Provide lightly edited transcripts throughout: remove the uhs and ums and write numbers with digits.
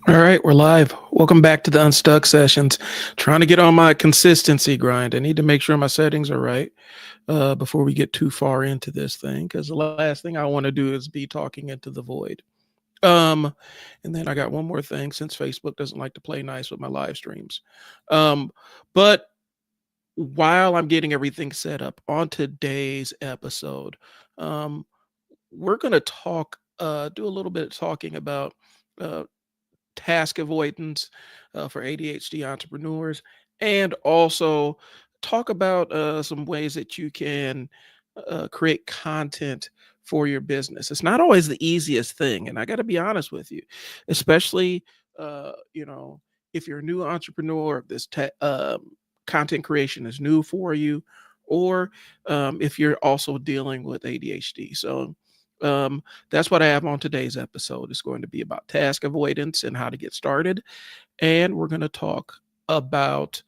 All right, we're live. Welcome back to the Unstuck Sessions. Trying to get on my consistency grind. I need to make sure my settings are right before we get too far into this thing, because the last thing I want to do is be talking into the void. Um, and then I got one more thing since Facebook doesn't like to play nice with my live streams. But while I'm getting everything set up on today's episode, um, we're going to do a little bit of talking about. Uh, Task avoidance for ADHD entrepreneurs, and also talk about some ways that you can create content for your business. It's not always the easiest thing, and I got to be honest with you, especially you know if you're a new entrepreneur, content creation is new for you, or if you're also dealing with ADHD. So um, that's what I have on today's episode. It's going to be about task avoidance and how to get started. And we're going to talk about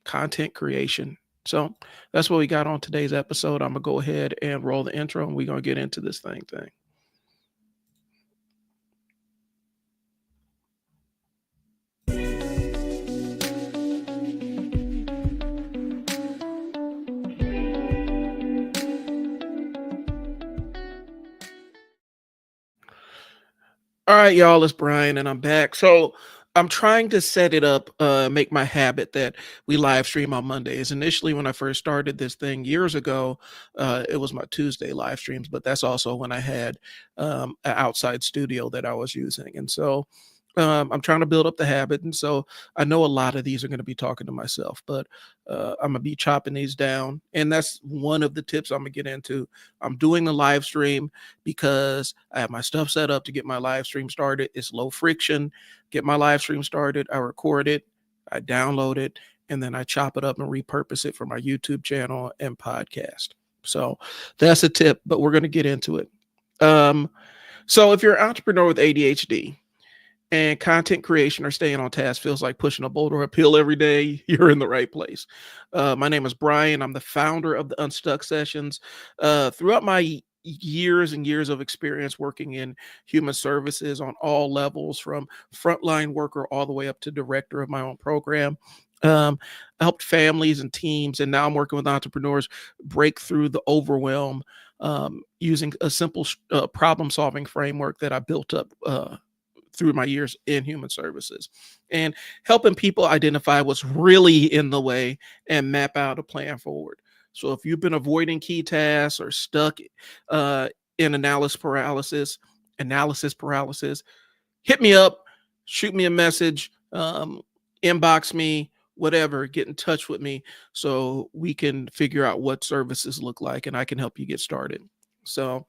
content creation. So that's what we got on today's episode. I'm going to go ahead and roll the intro and we're going to get into this thing. All right, y'all, it's Brian and I'm back. So I'm trying to set it up, make my habit that we live stream on Mondays. Initially, when I first started this thing years ago, it was my Tuesday live streams, but that's also when I had an outside studio that I was using. And so I'm trying to build up the habit. And so I know a lot of these are going to be talking to myself, but I'm going to be chopping these down. And that's one of the tips I'm going to get into. I'm doing the live stream because I have my stuff set up to get my live stream started. It's low friction. Get my live stream started. I record it, I download it, and then I chop it up and repurpose it for my YouTube channel and podcast. So that's a tip, but we're going to get into it. Um, so if you're an entrepreneur with ADHD, and content creation or staying on task feels like pushing a boulder uphill every day, you're in the right place. My name is Brian. I'm the founder of the Unstuck Sessions. Throughout my years and years of experience working in human services on all levels, from frontline worker all the way up to director of my own program, I helped families and teams, and now I'm working with entrepreneurs break through the overwhelm using a simple problem solving framework that I built up through my years in human services, and helping people identify what's really in the way and map out a plan forward. So if you've been avoiding key tasks or stuck in analysis paralysis, hit me up, shoot me a message, inbox me, whatever, get in touch with me so we can figure out what services look like and I can help you get started. So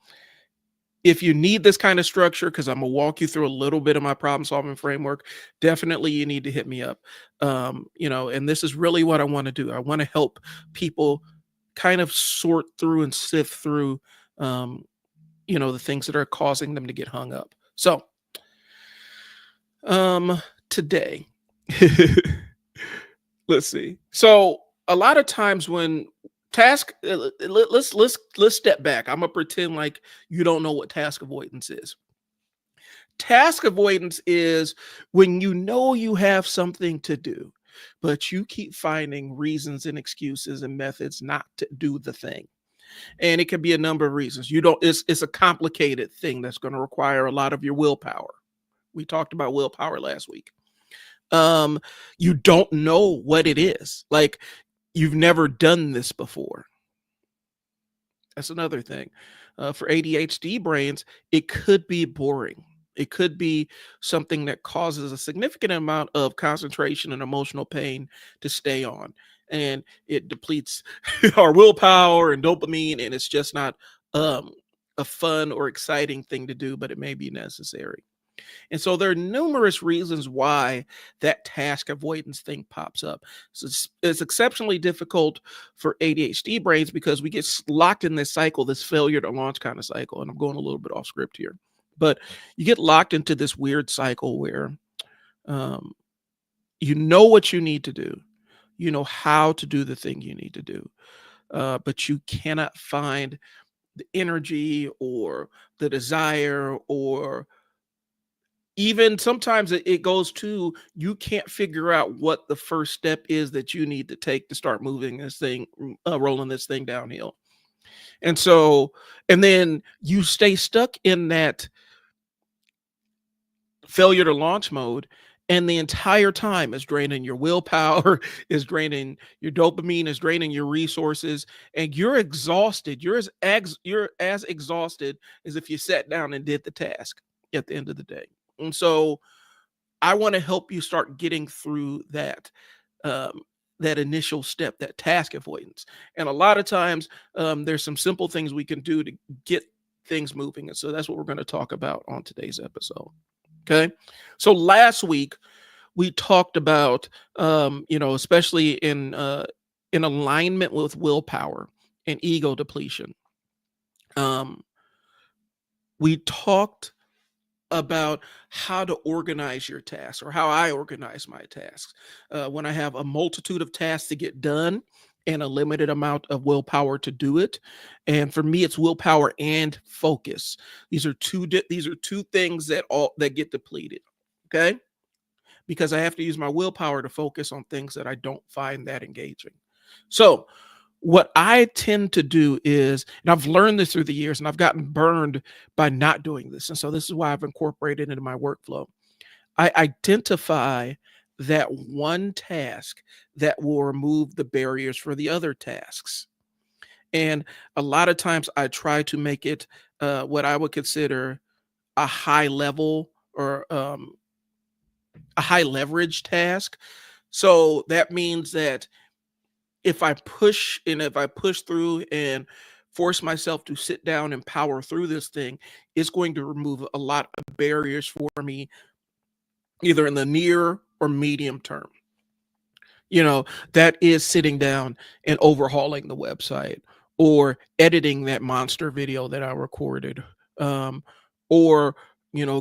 if you need this kind of structure, because I'm gonna walk you through a little bit of my problem solving framework, definitely you need to hit me up. And this is really what I want to do. I want to help people kind of sort through and sift through, um, the things that are causing them to get hung up. So, today, let's see. So, a lot of times when let's step back. I'm gonna pretend like you don't know what task avoidance is. Task avoidance is when you know you have something to do, but you keep finding reasons and excuses and methods not to do the thing. And it can be a number of reasons. You don't, it's a complicated thing that's going to require a lot of your willpower. We talked about willpower last week. Um, you don't know what it is. Like you've never done this before. That's another thing. For ADHD brains, it could be boring. It could be something that causes a significant amount of concentration and emotional pain to stay on. And it depletes our willpower and dopamine, and it's just not um, a fun or exciting thing to do, but it may be necessary. And so there are numerous reasons why that task avoidance thing pops up. So it's exceptionally difficult for ADHD brains because we get locked in this cycle, this failure to launch kind of cycle. And I'm going a little bit off script here, but you get locked into this weird cycle where um, you know what you need to do, you know how to do the thing you need to do, but you cannot find the energy or the desire or Even sometimes it goes to you can't figure out what the first step is that you need to take to start moving this thing, rolling this thing downhill. And so, and then you stay stuck in that failure to launch mode, and the entire time is draining your willpower, is draining your dopamine, is draining your resources, and you're exhausted. You're as exhausted as if you sat down and did the task at the end of the day. And so I want to help you start getting through um, that initial step, that task avoidance. And a lot of times, there's some simple things we can do to get things moving. And so that's what we're going to talk about on today's episode. Okay. So last week we talked about, especially in alignment with willpower and ego depletion. Um, we talked about how to organize your tasks, or how I organize my tasks. When I have a multitude of tasks to get done and a limited amount of willpower to do it. And for me, it's willpower and focus. These are two things that get depleted. Okay. Because I have to use my willpower to focus on things that I don't find that engaging. So, what I tend to do is, and I've learned this through the years, and I've gotten burned by not doing this. And so, this is why I've incorporated it into my workflow. I identify that one task that will remove the barriers for the other tasks. And a lot of times I try to make it what I would consider a high level, or a high leverage task. So that means that if I push through and force myself to sit down and power through this thing, it's going to remove a lot of barriers for me, either in the near or medium term. You know, that is sitting down and overhauling the website, or editing that monster video that I recorded, um, or,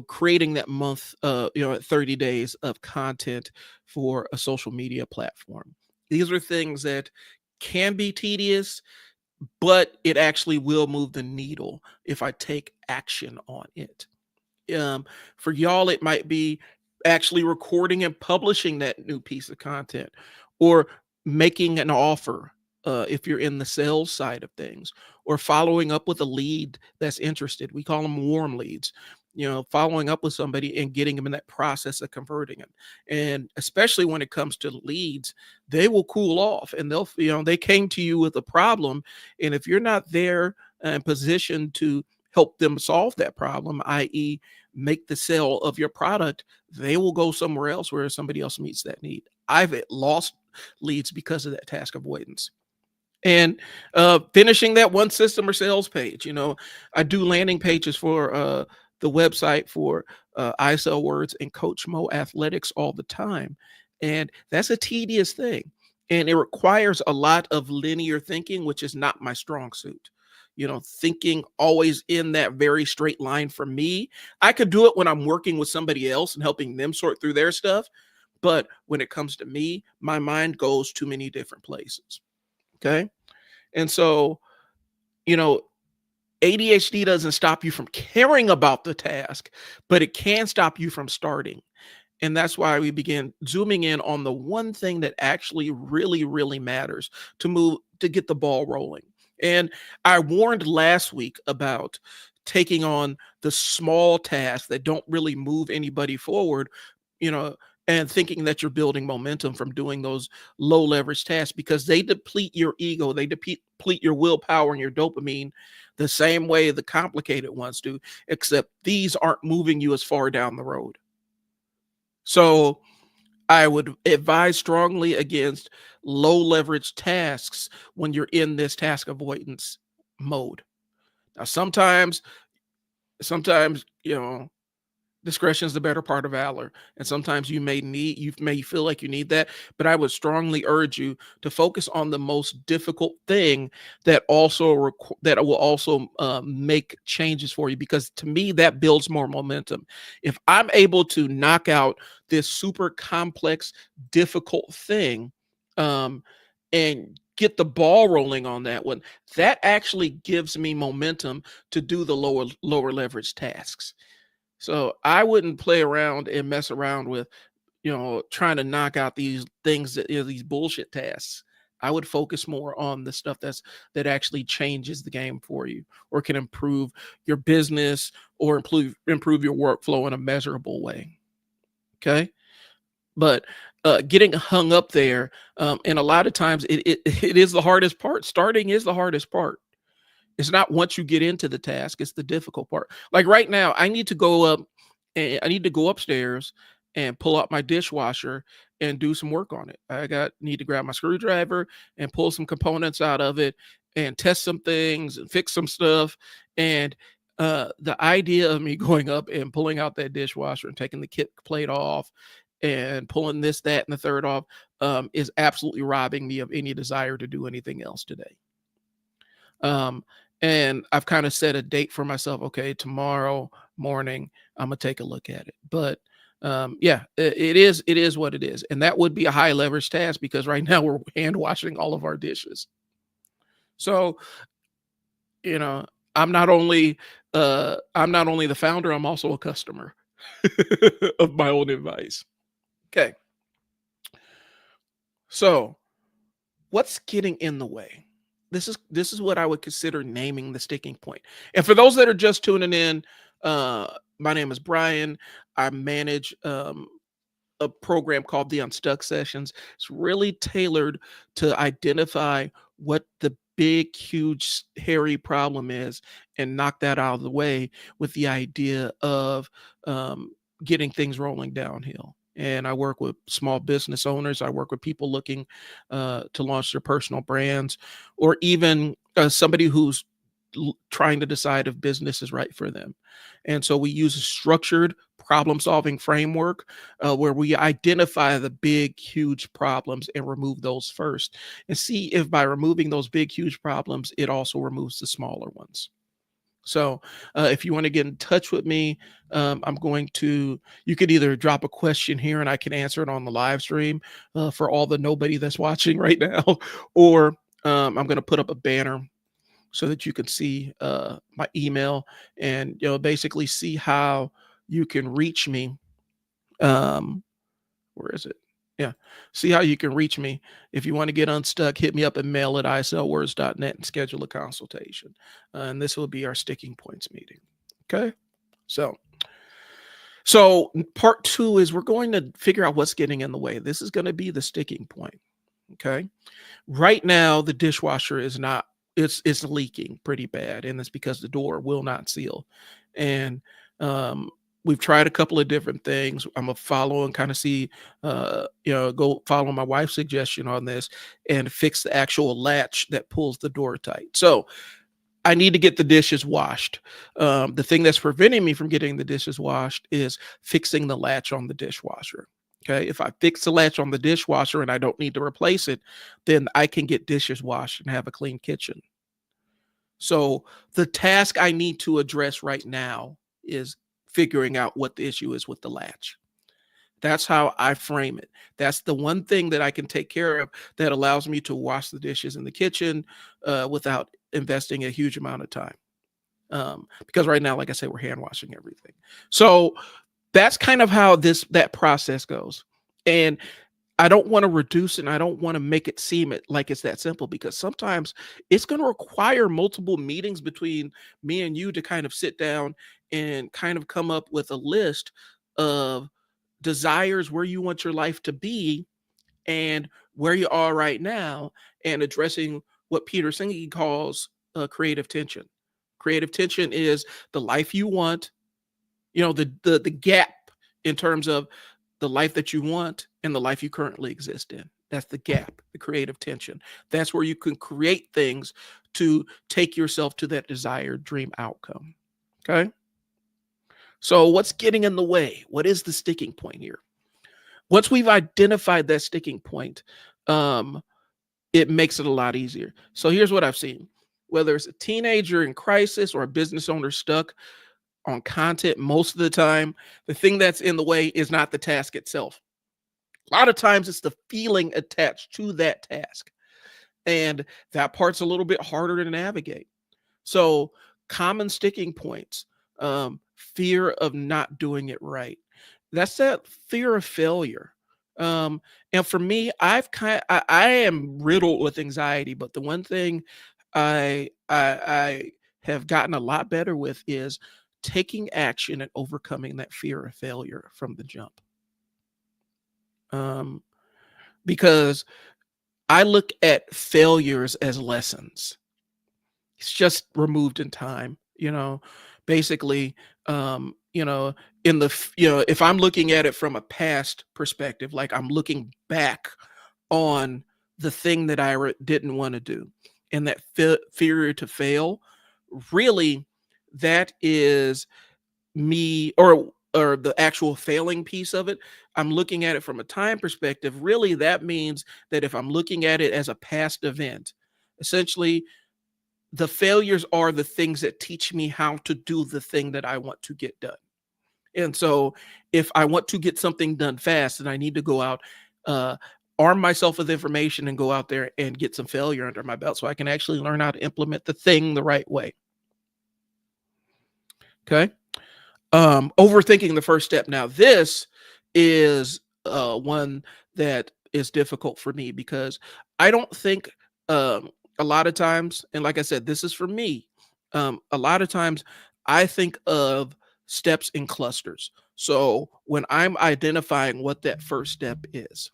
creating that 30 days of content for a social media platform. These are things that can be tedious, but it actually will move the needle if I take action on it. Um, for y'all, it might be actually recording and publishing that new piece of content, or making an offer, if you're in the sales side of things, or following up with a lead that's interested. We call them warm leads. Following up with somebody and getting them in that process of converting them. And especially when it comes to leads, they will cool off, and they came to you with a problem. And if you're not there in position to help them solve that problem, i.e., make the sale of your product, they will go somewhere else where somebody else meets that need. I've lost leads because of that task avoidance. And finishing that one system or sales page. I do landing pages for the website for I Sell Words and Coach Mo Athletics all the time. And that's a tedious thing. And it requires a lot of linear thinking, which is not my strong suit. Thinking always in that very straight line for me. I could do it when I'm working with somebody else and helping them sort through their stuff. But when it comes to me, my mind goes too many different places. Okay. And so, you know, ADHD doesn't stop you from caring about the task, but it can stop you from starting. And that's why we began zooming in on the one thing that actually really, really matters to get the ball rolling. And I warned last week about taking on the small tasks that don't really move anybody forward, you know, and thinking that you're building momentum from doing those low leverage tasks, because they deplete your ego, they deplete your willpower and your dopamine the same way the complicated ones do, except these aren't moving you as far down the road. So I would advise strongly against low leverage tasks when you're in this task avoidance mode. Now, sometimes, discretion is the better part of valor. And sometimes you may feel like you need that, but I would strongly urge you to focus on the most difficult thing that will also make changes for you, because to me, that builds more momentum. If I'm able to knock out this super complex, difficult thing, and get the ball rolling on that one, that actually gives me momentum to do the lower leverage tasks. So I wouldn't play around and mess around with, trying to knock out these things that these bullshit tasks. I would focus more on the stuff that actually changes the game for you or can improve your business or improve your workflow in a measurable way. Okay. But getting hung up there, and a lot of times it is the hardest part. Starting is the hardest part. It's not once you get into the task, it's the difficult part. Like right now, I need to go up and I need to go upstairs and pull out my dishwasher and do some work on it. Need to grab my screwdriver and pull some components out of it and test some things and fix some stuff. And the idea of me going up and pulling out that dishwasher and taking the kit plate off and pulling this, that, and the third off is absolutely robbing me of any desire to do anything else today. Um, and I've kind of set a date for myself. Okay, tomorrow morning I'm gonna take a look at it. But yeah, it is what it is, and that would be a high leverage task because right now we're hand washing all of our dishes. So you know, I'm not only the founder, I'm also a customer of my own advice. Okay, so what's getting in the way? This is what I would consider naming the sticking point. And for those that are just tuning in, my name is Brian. I manage a program called the Unstuck Sessions. It's really tailored to identify what the big, huge, hairy problem is and knock that out of the way with the idea of getting things rolling downhill. And I work with small business owners. I work with people looking to launch their personal brands, or even somebody who's trying to decide if business is right for them. And so we use a structured problem solving framework where we identify the big, huge problems and remove those first and see if by removing those big, huge problems, it also removes the smaller ones. So if you want to get in touch with me, you could either drop a question here and I can answer it on the live stream for all the nobody that's watching right now, or I'm going to put up a banner so that you can see my email and basically see how you can reach me. Um, where is it? Yeah. See how you can reach me. If you want to get unstuck, hit me up at mail@islwords.net and schedule a consultation. And this will be our sticking points meeting. Okay. So, so part two is we're going to figure out what's getting in the way. This is going to be the sticking point. Okay. Right now, the dishwasher is not, it's leaking pretty bad. And it's because the door will not seal. And we've tried a couple of different things. I'm gonna follow and kind of see, go follow my wife's suggestion on this and fix the actual latch that pulls the door tight. So I need to get the dishes washed. The thing that's preventing me from getting the dishes washed is fixing the latch on the dishwasher. Okay. If I fix the latch on the dishwasher and I don't need to replace it, then I can get dishes washed and have a clean kitchen. So the task I need to address right now is figuring out what the issue is with the latch. That's how I frame it. That's the one thing that I can take care of that allows me to wash the dishes in the kitchen without investing a huge amount of time. Because right now, like I said, we're hand washing everything. So that's kind of how that process goes. And I don't want to reduce it and I don't want to make it seem like it's that simple, because sometimes it's going to require multiple meetings between me and you to kind of sit down and kind of come up with a list of desires where you want your life to be and where you are right now, and addressing what Peter Senge calls creative tension. Creative tension is the life you want, the gap in terms of the life that you want and the life you currently exist in. That's the gap, the creative tension. That's where you can create things to take yourself to that desired dream outcome. Okay. So what's getting in the way? What is the sticking point here? Once we've identified that sticking point, it makes it a lot easier. So here's what I've seen. Whether it's a teenager in crisis or a business owner stuck on content, most of the time, the thing that's in the way is not the task itself. A lot of times it's the feeling attached to that task. And that part's a little bit harder to navigate. So, common sticking points. fear of not doing it right. That's that fear of failure. Um, and for me, I am riddled with anxiety, but the one thing I have gotten a lot better with is taking action and overcoming that fear of failure from the jump. Um, because I look at failures as lessons. It's just removed in time, basically, in if I'm looking at it from a past perspective, like I'm looking back on the thing that didn't want to do, and that fear to fail, really, that is me, or the actual failing piece of it. I'm looking at it from a time perspective. Really, that means that if I'm looking at it as a past event, essentially the failures are the things that teach me how to do the thing that I want to get done. And so if I want to get something done fast, then I need to go out, uh, arm myself with information and go out there and get some failure under my belt so I can actually learn how to implement the thing the right way. Okay. Overthinking the first step. Now, this is one that is difficult for me because I don't think, a lot of times, and like I said, this is for me. A lot of times I think of steps in clusters. So when I'm identifying what that first step is,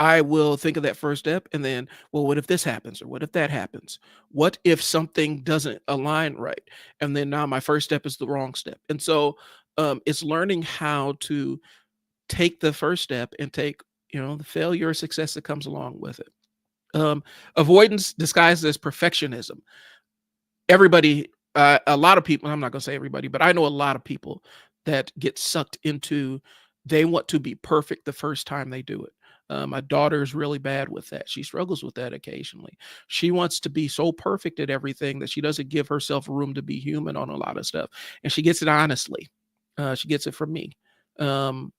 I will think of that first step and then, well, what if this happens? Or what if that happens? What if something doesn't align right? And then now my first step is the wrong step. And so it's learning how to take the first step and take, the failure or success that comes along with it. Avoidance disguised as perfectionism. Everybody, a lot of people, I'm not going to say everybody, but I know a lot of people that get sucked into, they want to be perfect the first time they do it. My daughter is really bad with that. She struggles with that occasionally. She wants to be so perfect at everything that she doesn't give herself room to be human on a lot of stuff. And she gets it honestly. She gets it from me. Um,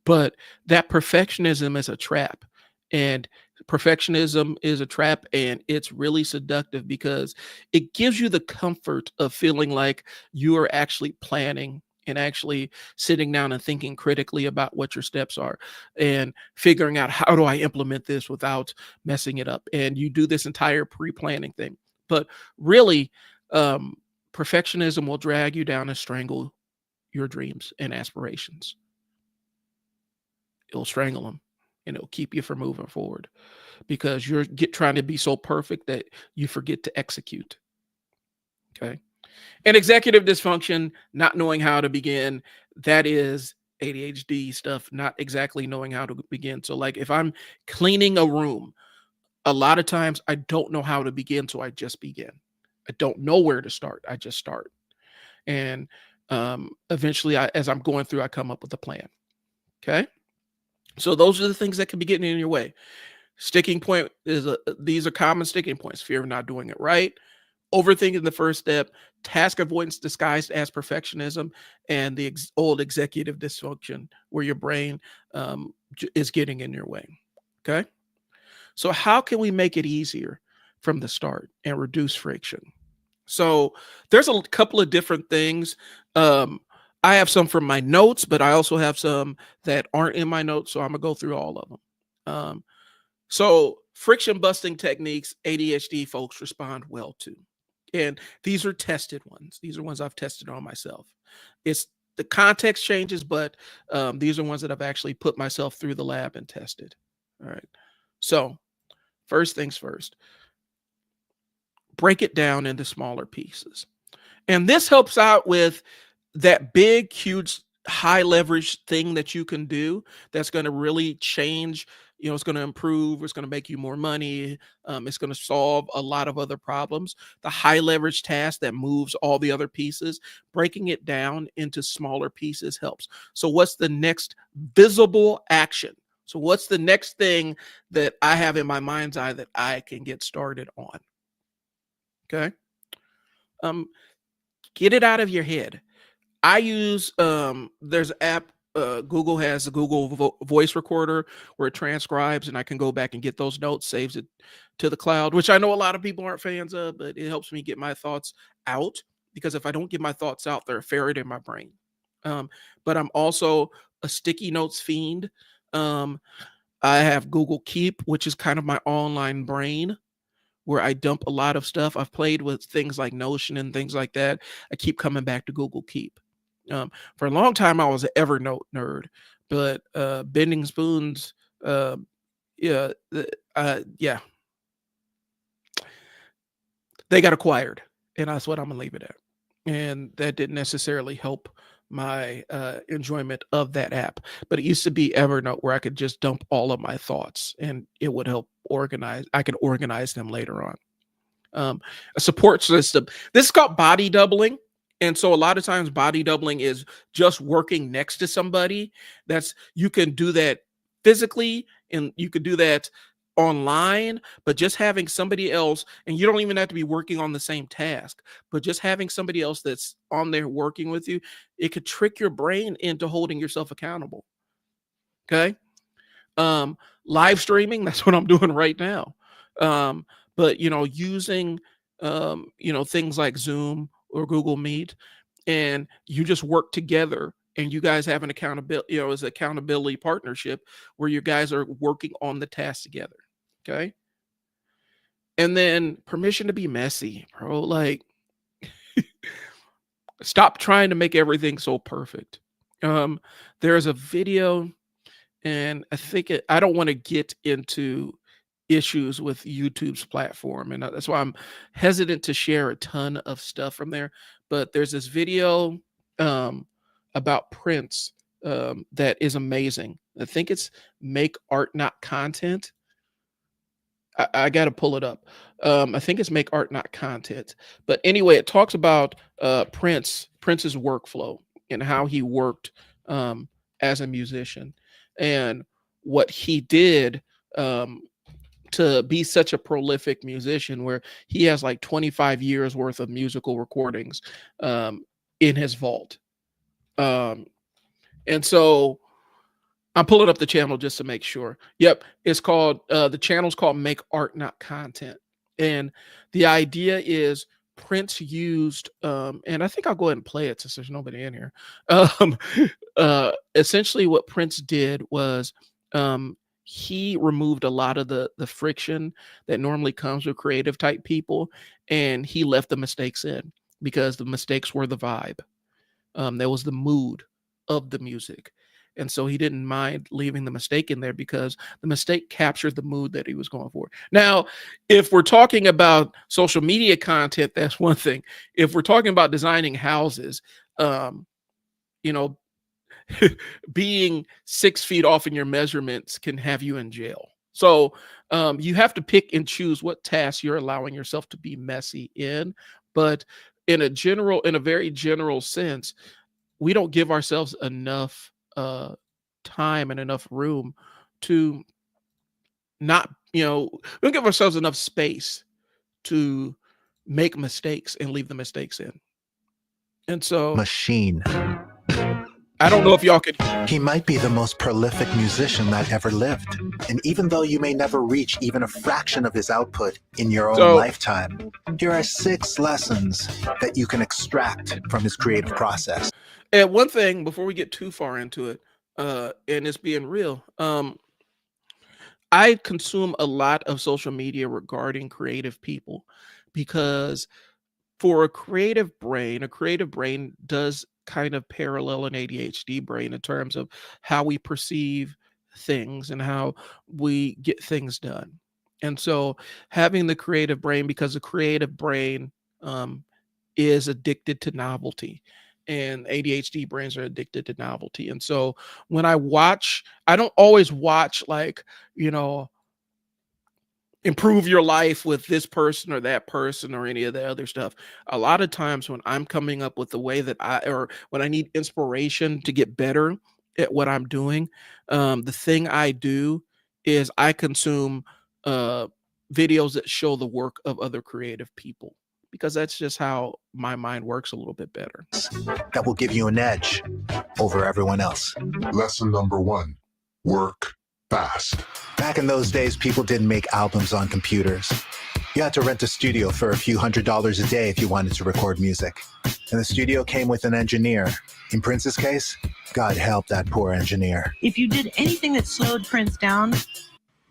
but that perfectionism is a trap. And perfectionism is a trap, and it's really seductive because it gives you the comfort of feeling like you are actually planning and actually sitting down and thinking critically about what your steps are and figuring out, how do I implement this without messing it up? And you do this entire pre-planning thing. But really, um, perfectionism will drag you down and strangle your dreams and aspirations. It'll strangle them, and it'll keep you from moving forward because you're trying to be so perfect that you forget to execute. Okay. And executive dysfunction, not knowing how to begin, that is ADHD stuff, not exactly knowing how to begin. So, like, if I'm cleaning a room, a lot of times I don't know how to begin. So I just begin. I don't know where to start. I just start. And eventually, as I'm going through, I come up with a plan. Okay. So those are the things that can be getting in your way. Sticking point is these are common sticking points: fear of not doing it right, overthinking the first step, task avoidance disguised as perfectionism, and the old executive dysfunction where your brain is getting in your way. Okay. So, how can we make it easier from the start and reduce friction? So, there's a couple of different things. Um, I have some from my notes, but I also have some that aren't in my notes. So, I'm going to go through all of them. So friction busting techniques, ADHD folks respond well to. And these are tested ones. These are ones I've tested on myself. It's the context changes, but these are ones that I've actually put myself through the lab and tested. All right. So first things first, break it down into smaller pieces. And this helps out with that big, huge, high leverage thing that you can do that's going to really change. It's going to improve, it's going to make you more money. It's going to solve a lot of other problems. The high leverage task that moves all the other pieces, breaking it down into smaller pieces helps. So, what's the next visible action? So, what's the next thing that I have in my mind's eye that I can get started on? Okay. Um, get it out of your head. I use there's an app, Google has a Google voice recorder where it transcribes, and I can go back and get those notes, saves it to the cloud, which I know a lot of people aren't fans of, but it helps me get my thoughts out. because if I don't get my thoughts out, they're ferret in my brain. But I'm also a sticky notes fiend. Um, I have Google Keep, which is kind of my online brain where I dump a lot of stuff. I've played with things like Notion and things like that. I keep coming back to Google Keep. For a long time, I was an Evernote nerd, but Bending Spoons, uh, yeah, yeah, they got acquired, and that's what I'm gonna leave it at. And that didn't necessarily help my enjoyment of that app, but it used to be Evernote where I could just dump all of my thoughts, and it would help organize. I could organize them later on. A support system. This is called body doubling. And so a lot of times body doubling is just working next to somebody. That's you can do that physically and you could do that online, but just having somebody else, and you don't even have to be working on the same task, but just having somebody else that's on there working with you, it could trick your brain into holding yourself accountable. Okay. um Live streaming, that's what I'm doing right now. But using things like Zoom or Google Meet, and you just work together and you guys have an accountability, as accountability partnership where you guys are working on the task together. Okay. And then permission to be messy, bro. Like, stop trying to make everything so perfect. There's a video, and I don't want to get into issues with YouTube's platform, and that's why I'm hesitant to share a ton of stuff from there. But there's this video um, about Prince that is amazing. I think it's "Make Art Not Content." I got to pull it up. I think it's "Make Art Not Content." But anyway, it talks about Prince's workflow and how he worked as a musician and what he did um, to be such a prolific musician, where he has like 25 years worth of musical recordings in his vault. Um, and so I'm pulling up the channel just to make sure. Yep, it's called the channel's called "Make Art Not Content," and the idea is Prince used, and I think I'll go ahead and play it since there's nobody in here. Um, Essentially, what Prince did was he removed a lot of the friction that normally comes with creative type people, and he left the mistakes in because the mistakes were the vibe. That was the mood of the music. And so he didn't mind leaving the mistake in there because the mistake captured the mood that he was going for. Now, if we're talking about social media content, that's one thing. If we're talking about designing houses, um, you know, being 6 feet off in your measurements can have you in jail. So you have to pick and choose what tasks you're allowing yourself to be messy in. But in a very general sense, we don't give ourselves enough time and enough room to not, we don't give ourselves enough space to make mistakes and leave the mistakes in. And so machine. I don't know if y'all could. He might be the most prolific musician that ever lived. And even though you may never reach even a fraction of his output in your own lifetime, here are 6 lessons that you can extract from his creative process. And one thing before we get too far into it, and it's being real, I consume a lot of social media regarding creative people because for a creative brain does kind of parallel an ADHD brain in terms of how we perceive things and how we get things done. And so having the creative brain, because the creative brain is addicted to novelty, and ADHD brains are addicted to novelty. And so when I don't always watch like, you know, improve your life with this person or that person or any of the other stuff. A lot of times when I'm coming up with the way that or when I need inspiration to get better at what I'm doing, the thing I do is I consume videos that show the work of other creative people, because that's just how my mind works a little bit better. That will give you an edge over everyone else. Lesson number 1, work fast. Back in those days, people didn't make albums on computers. You had to rent a studio for a few $100s a day if you wanted to record music. And the studio came with an engineer. In Prince's case, God help that poor engineer. If you did anything that slowed Prince down,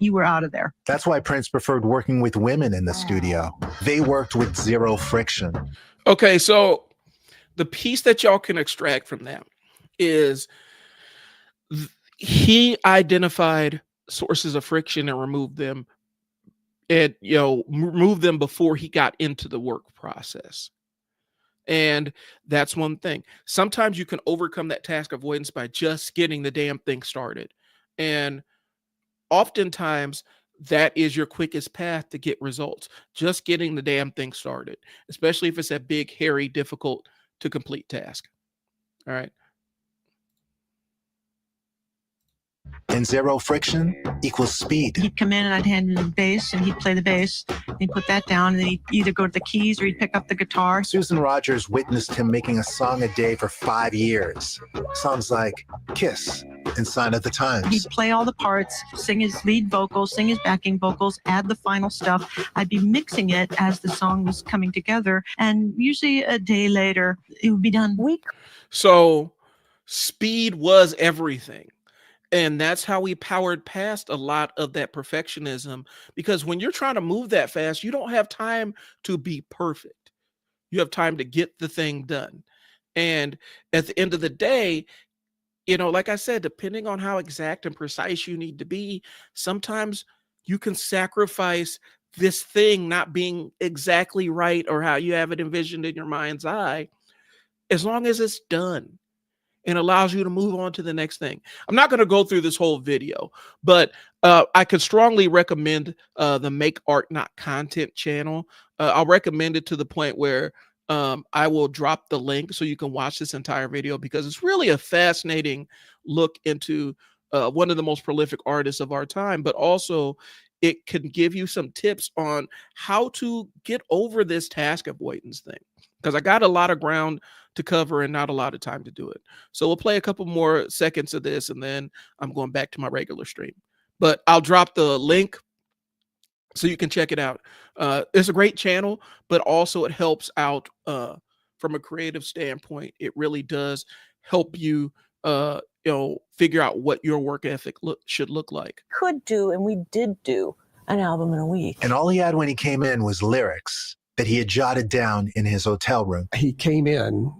you were out of there. That's why Prince preferred working with women in the studio. They worked with zero friction. Okay, so the piece that y'all can extract from that is he identified sources of friction and removed them, and remove them before he got into the work process. And that's one thing. Sometimes you can overcome that task avoidance by just getting the damn thing started. And oftentimes that is your quickest path to get results. Just getting the damn thing started, especially if it's a big, hairy, difficult to complete task. All right. And zero friction equals speed. He'd come in and I'd hand him the bass and he'd play the bass. And he'd put that down and then he'd either go to the keys or he'd pick up the guitar. Susan Rogers witnessed him making a song a day for 5 years. Songs like Kiss and Sign of the Times. He'd play all the parts, sing his lead vocals, sing his backing vocals, add the final stuff. I'd be mixing it as the song was coming together. And usually a day later, it would be done. So speed was everything. And that's how we powered past a lot of that perfectionism, because when you're trying to move that fast, you don't have time to be perfect. You have time to get the thing done. And at the end of the day, like I said, depending on how exact and precise you need to be, sometimes you can sacrifice this thing not being exactly right or how you have it envisioned in your mind's eye, as long as it's done and allows you to move on to the next thing. I'm not going to go through this whole video, but I could strongly recommend the Make Art Not Content channel. I'll recommend it to the point where I will drop the link so you can watch this entire video, because it's really a fascinating look into one of the most prolific artists of our time, but also it can give you some tips on how to get over this task avoidance thing, because I got a lot of ground to cover and not a lot of time to do it. So we'll play a couple more seconds of this and then I'm going back to my regular stream. But I'll drop the link so you can check it out. It's a great channel, but also it helps out from a creative standpoint. It really does help you figure out what your work ethic should look like. Could do, and we did do, an album in a week. And all he had when he came in was lyrics that he had jotted down in his hotel room. He came in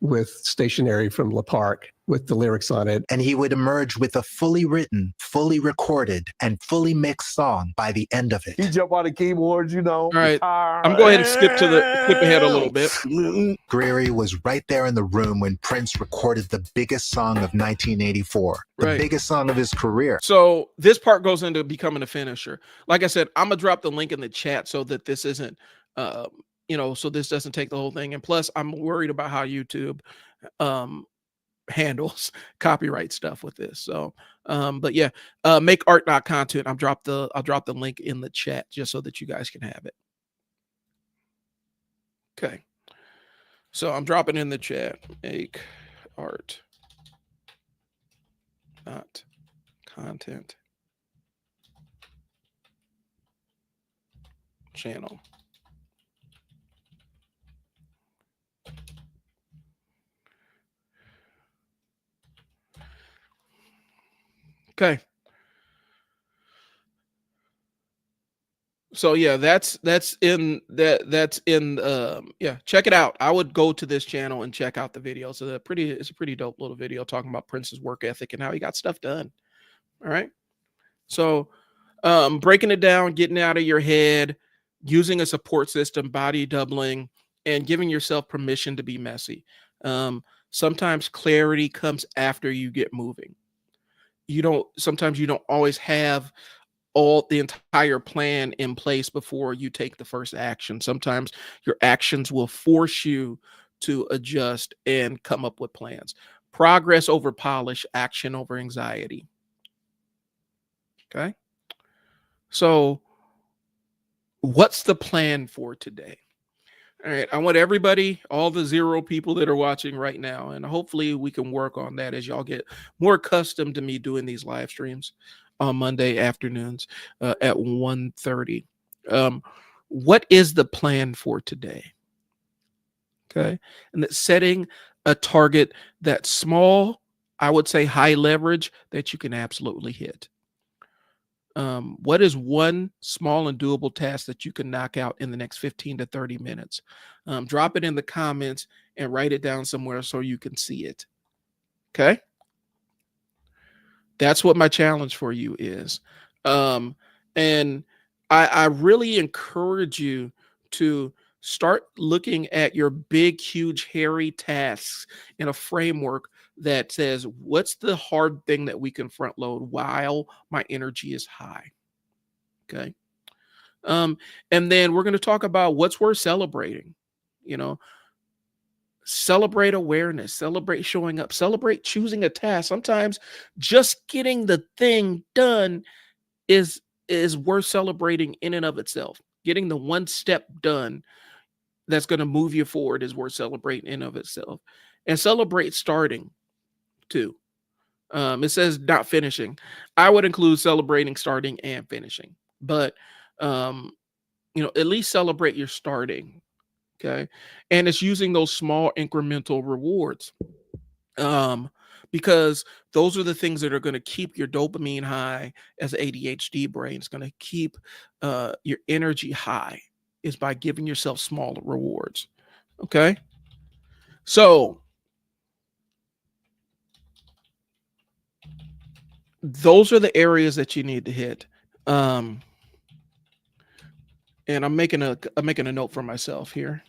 with stationery from La Park with the lyrics on it. And he would emerge with a fully written, fully recorded, and fully mixed song by the end of it. He jump on the keyboards, All right, I'm going to skip ahead a little bit. Greery was right there in the room when Prince recorded the biggest song of 1984, the biggest song of his career. So this part goes into becoming a finisher. Like I said, I'm gonna drop the link in the chat so that this isn't so this doesn't take the whole thing. And plus, I'm worried about how YouTube handles copyright stuff with this. So, but yeah, Make Art Not Content. I'll drop the link in the chat just so that you guys can have it. Okay. So I'm dropping in the chat. Make Art Not Content channel. Okay. So yeah, that's in check it out. I would go to this channel and check out the video. So it's a pretty dope little video talking about Prince's work ethic and how he got stuff done. All right. So breaking it down, getting out of your head, using a support system, body doubling, and giving yourself permission to be messy. Sometimes clarity comes after you get moving. Sometimes you don't always have all the entire plan in place before you take the first action. Sometimes your actions will force you to adjust and come up with plans. Progress over polish, action over anxiety. Okay. So what's the plan for today? All right. I want everybody, all the 0 people that are watching right now, and hopefully we can work on that as y'all get more accustomed to me doing these live streams on Monday afternoons at 1:30. what is the plan for today? Okay. And that setting a target that's small, I would say high leverage, that you can absolutely hit. What is one small and doable task that you can knock out in the next 15 to 30 minutes? Drop it in the comments and write it down somewhere so you can see it. Okay. That's what my challenge for you is. And I really encourage you to start looking at your big, huge, hairy tasks in a framework that says, what's the hard thing that we can front load while my energy is high? Okay. And then we're going to talk about what's worth celebrating. You know, celebrate awareness, celebrate showing up, celebrate choosing a task. Sometimes just getting the thing done is worth celebrating in and of itself. Getting the one step done that's going to move you forward is worth celebrating in and of itself. And celebrate starting too. It says not finishing. I would include celebrating starting and finishing, but at least celebrate your starting. Okay. And it's using those small incremental rewards. Because those are the things that are going to keep your dopamine high as ADHD brain. It's going to keep your energy high, is by giving yourself small rewards. Okay. So those are the areas that you need to hit. And I'm making a note for myself here.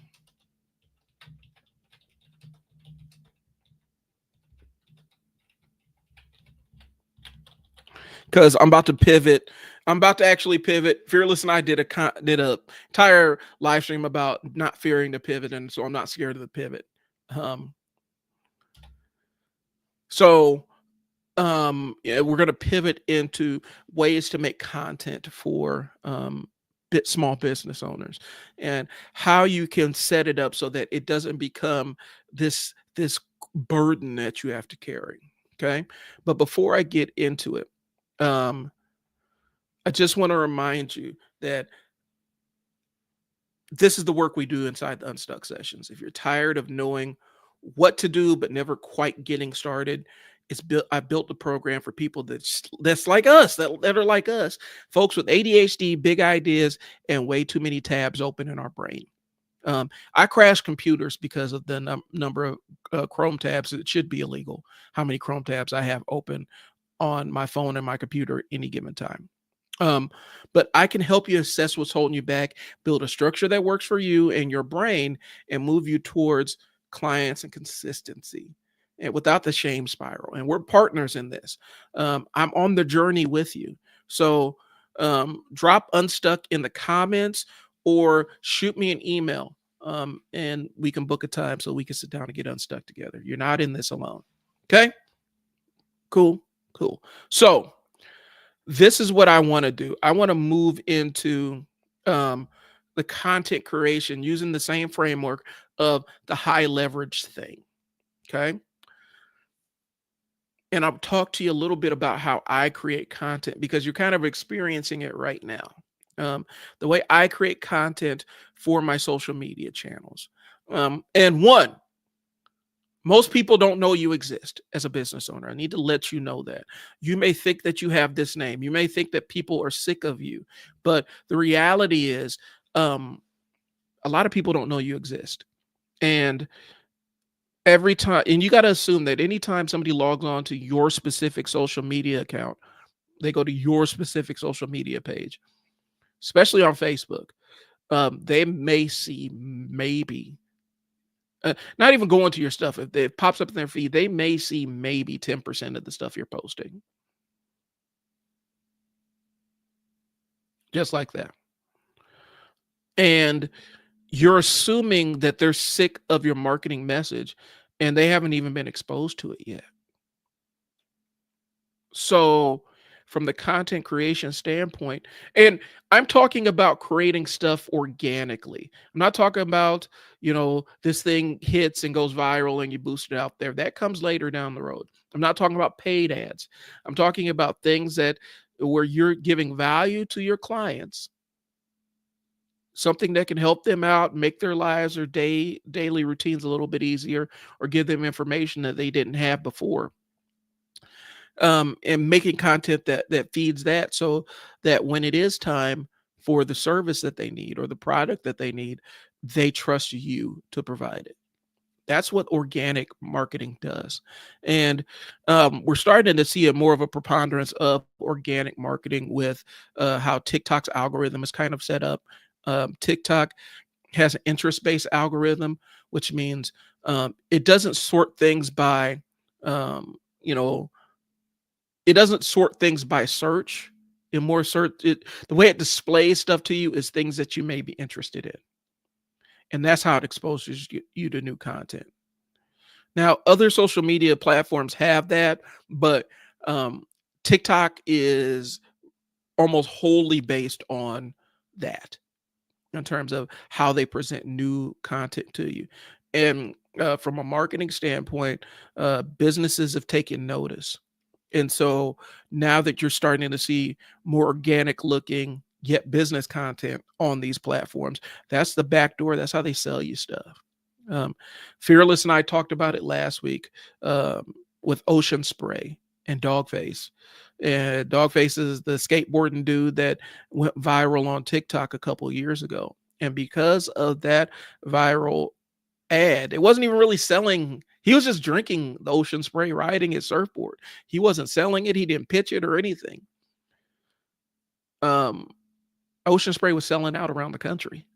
Because I'm about to pivot. I'm about to actually pivot. Fearless and I did a entire live stream about not fearing to pivot, and so I'm not scared of the pivot. Yeah, we're going to pivot into ways to make content for small business owners, and how you can set it up so that it doesn't become this burden that you have to carry. Okay, but before I get into it, I just want to remind you that this is the work we do inside the Unstuck Sessions. If you're tired of knowing what to do but never quite getting started, I built the program for people that's like us, that are like us, folks with ADHD, big ideas, and way too many tabs open in our brain. I crash computers because of the number of Chrome tabs. It should be illegal how many Chrome tabs I have open on my phone and my computer at any given time. But I can help you assess what's holding you back, build a structure that works for you and your brain, and move you towards clients and consistency, and without the shame spiral. And we're partners in this. I'm on the journey with you. So drop Unstuck in the comments or shoot me an email, and we can book a time so we can sit down and get unstuck together. You're not in this alone. Okay? Cool. So this is what I want to do. I want to move into the content creation using the same framework of the high leverage thing. Okay. And I'll talk to you a little bit about how I create content, because you're kind of experiencing it right now. The way I create content for my social media channels. And most people don't know you exist as a business owner. I need to let you know that. You may think that you have this name. You may think that people are sick of you. But the reality is, a lot of people don't know you exist. And every time, and you got to assume that anytime somebody logs on to your specific social media account, they go to your specific social media page, especially on Facebook, they may see maybe not even going to your stuff. If it pops up in their feed, they may see maybe 10% of the stuff you're posting. Just like that. And you're assuming that they're sick of your marketing message and they haven't even been exposed to it yet. So from the content creation standpoint, and I'm talking about creating stuff organically. I'm not talking about, this thing hits and goes viral and you boost it out there. That comes later down the road. I'm not talking about paid ads. I'm talking about things where you're giving value to your clients something that can help them out, make their lives or daily routines a little bit easier, or give them information that they didn't have before. And making content that feeds that, so that when it is time for the service that they need or the product that they need, they trust you to provide it. That's what organic marketing does. And we're starting to see a more of a preponderance of organic marketing with how TikTok's algorithm is kind of set up. TikTok has an interest-based algorithm, which means it doesn't sort things by, you know, it doesn't sort things by search. The way it displays stuff to you is things that you may be interested in. And that's how it exposes you to new content. Now, other social media platforms have that, but TikTok is almost wholly based on that in terms of how they present new content to you. And from a marketing standpoint, businesses have taken notice. And so now that you're starting to see more organic looking, yet business content on these platforms, that's the back door. That's how they sell you stuff. Um, Fearless and I talked about it last week with Ocean Spray and Dogface. And Dogface is the skateboarding dude that went viral on TikTok a couple of years ago. And because of that viral ad, it wasn't even really selling. He was just drinking the Ocean Spray, riding his surfboard. He wasn't selling it. He didn't pitch it or anything. Ocean Spray was selling out around the country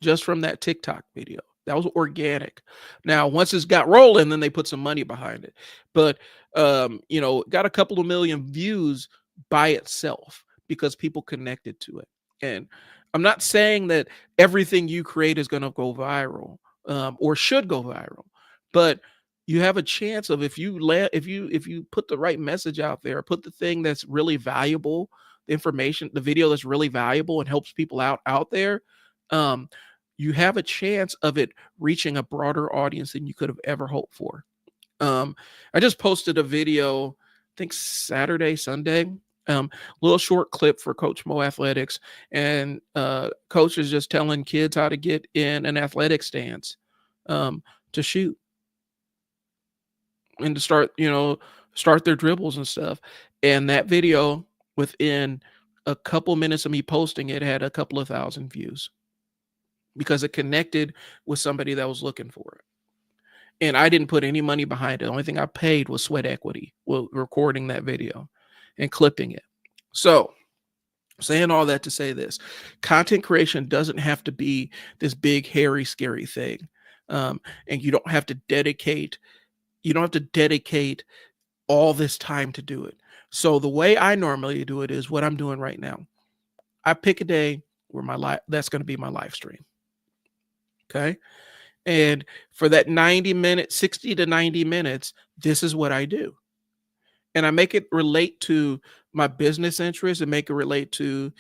just from that TikTok video. That was organic. Now, once it's got rolling, then they put some money behind it. But got a couple of million views by itself because people connected to it. And I'm not saying that everything you create is going to go viral or should go viral, but you have a chance of, if you put the right message out there, put the thing that's really valuable, the information, the video that's really valuable and helps people out there. You have a chance of it reaching a broader audience than you could have ever hoped for. I just posted a video, I think Saturday, Sunday, little short clip for Coach Mo Athletics. And coach is just telling kids how to get in an athletic stance to shoot and to start their dribbles and stuff. And that video, within a couple minutes of me posting it, had a couple of thousand views, because it connected with somebody that was looking for it. And I didn't put any money behind it. The only thing I paid was sweat equity, recording that video and clipping it. So, saying all that to say this, content creation doesn't have to be this big, hairy, scary thing. And you don't have to dedicate all this time to do it. So the way I normally do it is what I'm doing right now. I pick a day where that's going to be my live stream. Okay. And for that 60 to 90 minutes, this is what I do. And I make it relate to my business interests and make it relate to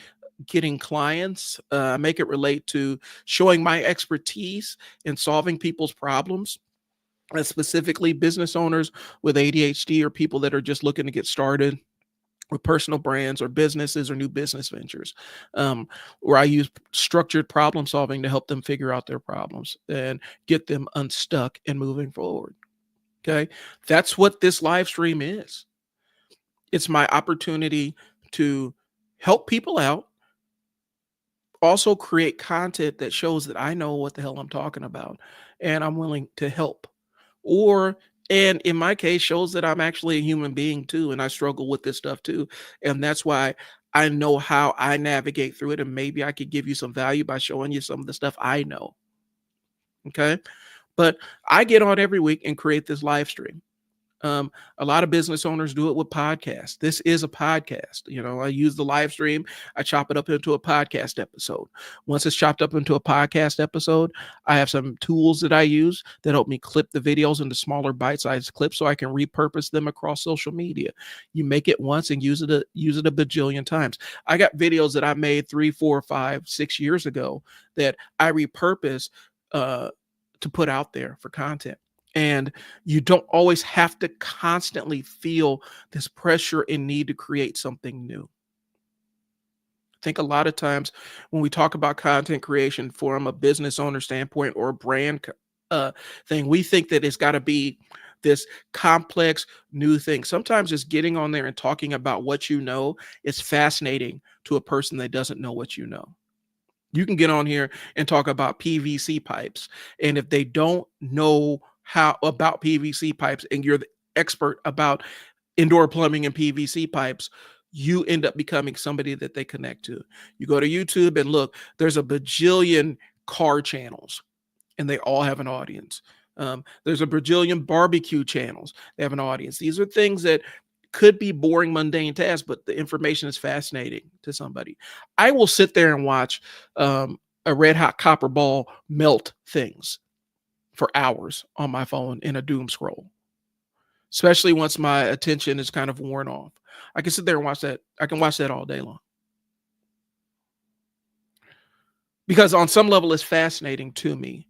getting clients, make it relate to showing my expertise in solving people's problems, and specifically business owners with ADHD or people that are just looking to get started with personal brands or businesses or new business ventures, where I use structured problem solving to help them figure out their problems and get them unstuck and moving forward. Okay. That's what this live stream is. It's my opportunity to help people out, also create content that shows that I know what the hell I'm talking about and I'm willing to help. And in my case, shows that I'm actually a human being too, and I struggle with this stuff too. And that's why I know how I navigate through it. And maybe I could give you some value by showing you some of the stuff I know. Okay. But I get on every week and create this live stream. A lot of business owners do it with podcasts. This is a podcast. I use the live stream. I chop it up into a podcast episode. Once it's chopped up into a podcast episode, I have some tools that I use that help me clip the videos into smaller bite-sized clips so I can repurpose them across social media. You make it once and use it a bajillion times. I got videos that I made 3, 4, 5, 6 years ago that I repurpose to put out there for content. And you don't always have to constantly feel this pressure and need to create something new. think a lot of times when we talk about content creation from a business owner standpoint or a brand thing, we think that it's got to be this complex new thing. Sometimes just getting on there and talking about what you know is fascinating to a person that doesn't know what you know. You can get on here and talk about PVC pipes, and if they don't know how about PVC pipes and you're the expert about indoor plumbing and PVC pipes, you end up becoming somebody that they connect to. You go to YouTube and look, there's a bajillion car channels and they all have an audience. There's a bajillion barbecue channels. They have an audience. These are things that could be boring, mundane tasks, but the information is fascinating to somebody. I will sit there and watch a red hot copper ball melt things for hours on my phone in a doom scroll, especially once my attention is kind of worn off. I can sit there and watch that. I can watch that all day long. Because on some level, it's fascinating to me.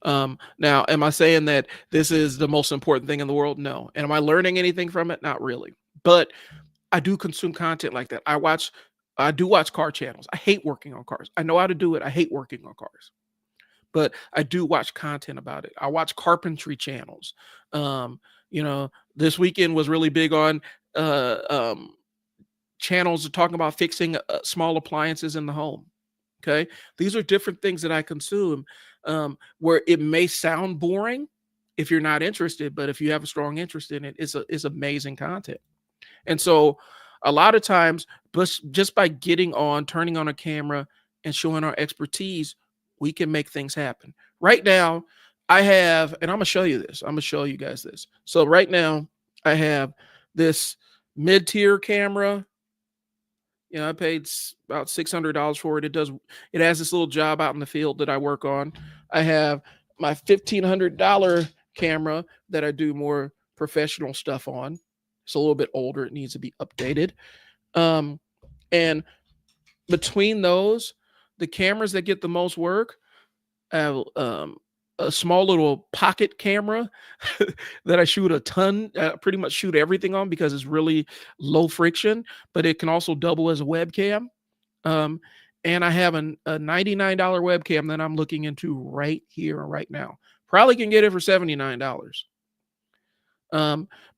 Now, am I saying that this is the most important thing in the world? No. And am I learning anything from it? Not really. But I do consume content like that. I do watch car channels. I hate working on cars. I know how to do it. I hate working on cars. But I do watch content about it. I watch carpentry channels. This weekend was really big on channels talking about fixing small appliances in the home. Okay. These are different things that I consume where it may sound boring if you're not interested, but if you have a strong interest in it, it's amazing content. And so a lot of times, just by turning on a camera and showing our expertise, we can make things happen. Right now, I have, and I'm going to show you this. I'm going to show you guys this. So right now, I have this mid-tier camera. I paid about $600 for it. It has this little job out in the field that I work on. I have my $1,500 camera that I do more professional stuff on. It's a little bit older. It needs to be updated. And between those, the cameras that get the most work, I have a small little pocket camera that I shoot pretty much shoot everything on because it's really low friction, but it can also double as a webcam. And I have a $99 webcam that I'm looking into right here and right now. Probably can get it for $79.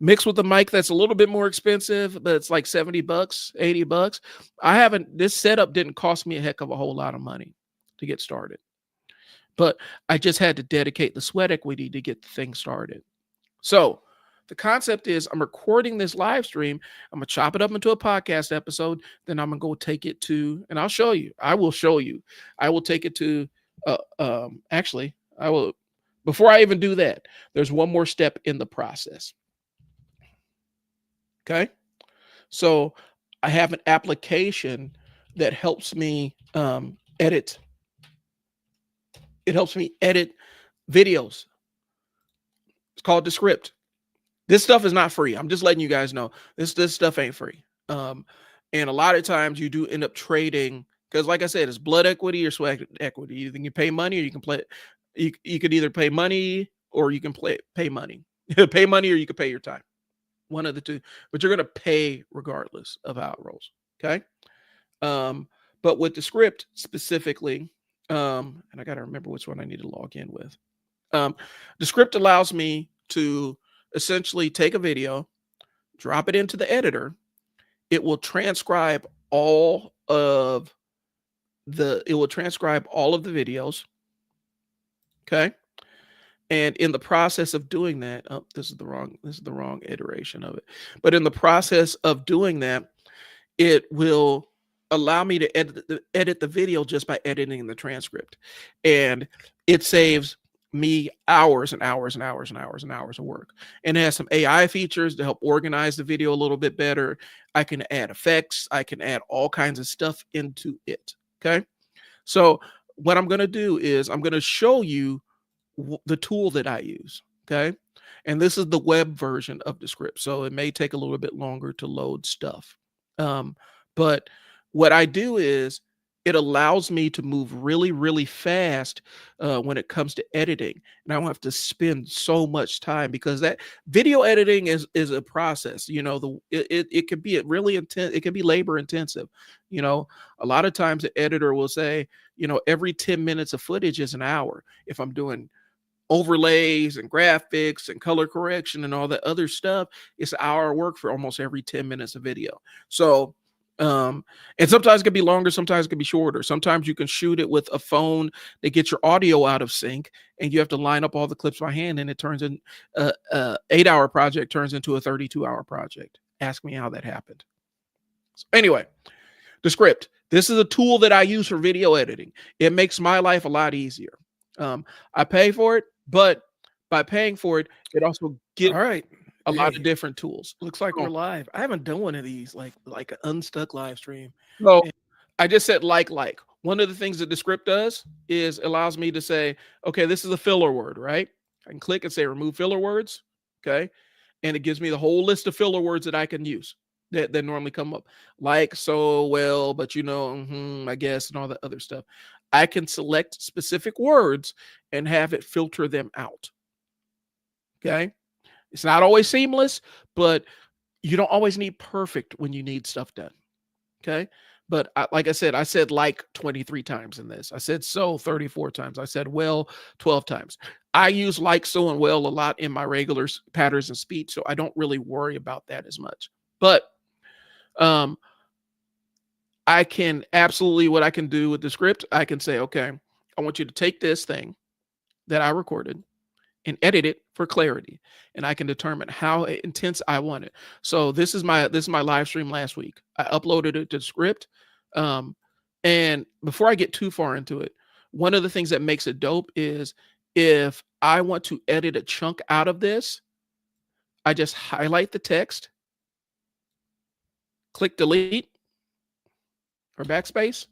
Mixed with a mic that's a little bit more expensive, but it's like $70, $80. This setup didn't cost me a heck of a whole lot of money to get started, but I just had to dedicate the sweat equity to get the thing started. So the concept is I'm recording this live stream. I'm going to chop it up into a podcast episode. Then I'm going to go take it to, and I'll show you. I will show you. I will take it to, actually, I will, before I even do that, there's one more step in the process. Okay. So I have an application that helps me edit. It helps me edit videos. It's called Descript. This stuff is not free. I'm just letting you guys know this stuff ain't free. And a lot of times you do end up trading because, like I said, it's blood equity or sweat equity. You can pay money or you can play. You could either pay money or you can pay money. Pay money or you could pay your time. One of the two. But you're going to pay regardless of how it rolls. Okay. But with the script specifically, and I got to remember which one I need to log in with. The script allows me to essentially take a video, drop it into the editor. It will transcribe all of the videos. Okay. And in the process of doing that, this is the wrong iteration of it. But in the process of doing that, it will allow me to edit the video just by editing the transcript. And it saves me hours and hours and hours and hours and hours of work. And it has some AI features to help organize the video a little bit better. I can add effects. I can add all kinds of stuff into it. Okay. So what I'm going to do is I'm going to show you the tool that I use. Okay. And this is the web version of the script. So it may take a little bit longer to load stuff. But what I do is it allows me to move really, really fast when it comes to editing, and I don't have to spend so much time because that video editing is a process. You know, it can be really intense. It can be labor intensive. You know, a lot of times the editor will say, you know, every 10 minutes of footage is an hour. If I'm doing overlays and graphics and color correction and all that other stuff, it's an hour of work for almost every 10 minutes of video. So and sometimes it can be longer, sometimes it can be shorter. Sometimes you can shoot it with a phone that gets your audio out of sync, and you have to line up all the clips by hand, and it turns in 8-hour project turns into a 32-hour project. Ask me how that happened. So anyway, the script. This is a tool that I use for video editing. It makes my life a lot easier. I pay for it, but by paying for it, it also gives All right. a lot Hey, of different tools. looks like we're live. I haven't done one of these like an Unstuck live stream. So I just said like. One of the things that the script does is allows me to say, okay, this is a filler word, right? I can click and say remove filler words. Okay. And it gives me the whole list of filler words that I can use that normally come up. Like, so, well, but you know, I guess, and all that other stuff. I can select specific words and have it filter them out. Okay. It's not always seamless, but you don't always need perfect when you need stuff done. Okay. But like I said like 23 times in this. I said so 34 times. I said well 12 times. I use like, so, and well a lot in my regular patterns of speech, so I don't really worry about that as much. But I can absolutely, what I can do with the script, I can say, okay, I want you to take this thing that I recorded and edit it for clarity, and I can determine how intense I want it. So this is my live stream last week. I uploaded it to the script, and before I get too far into it, one of the things that makes it dope is if I want to edit a chunk out of this, I just highlight the text, click delete or backspace,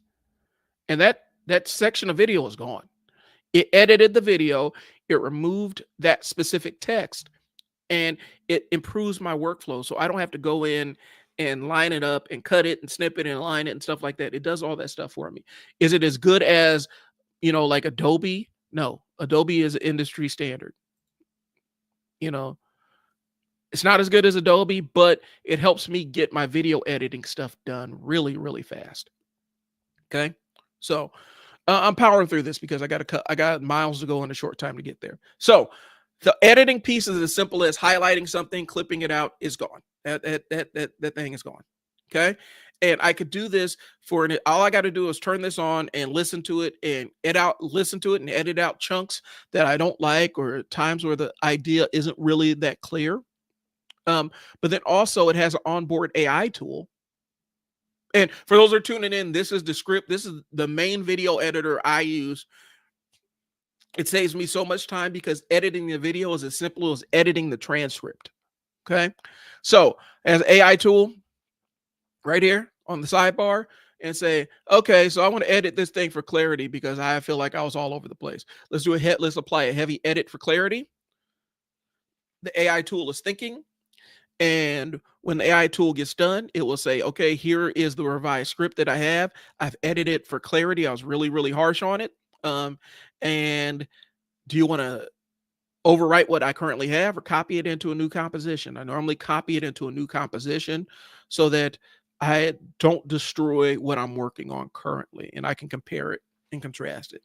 and that section of video is gone. It edited the video, it removed that specific text, and it improves my workflow. So I don't have to go in and line it up and cut it and snip it and line it and stuff like that. It does all that stuff for me. Is it as good as, you know, like Adobe? No, Adobe is industry standard. You know, it's not as good as Adobe, but it helps me get my video editing stuff done really, really fast. Okay. So I'm powering through this because I got miles to go in a short time to get there. So the editing piece is as simple as highlighting something, clipping it out, is gone. That thing is gone. Okay. And I could do this all I got to do is turn this on and listen to it and listen to it and edit out chunks that I don't like, or times where the idea isn't really that clear. But then also it has an onboard AI tool. And for those who are tuning in, this is the script. This is the main video editor I use. It saves me so much time because editing the video is as simple as editing the transcript. Okay. So as AI tool right here on the sidebar, and say, okay, so I want to edit this thing for clarity because I feel like I was all over the place. Let's apply a heavy edit for clarity. The AI tool is thinking. And when the AI tool gets done, it will say, okay, here is the revised script that I have. I've edited for clarity. I was really, really harsh on it. And do you want to overwrite what I currently have or copy it into a new composition? I normally copy it into a new composition so that I don't destroy what I'm working on currently, and I can compare it and contrast it.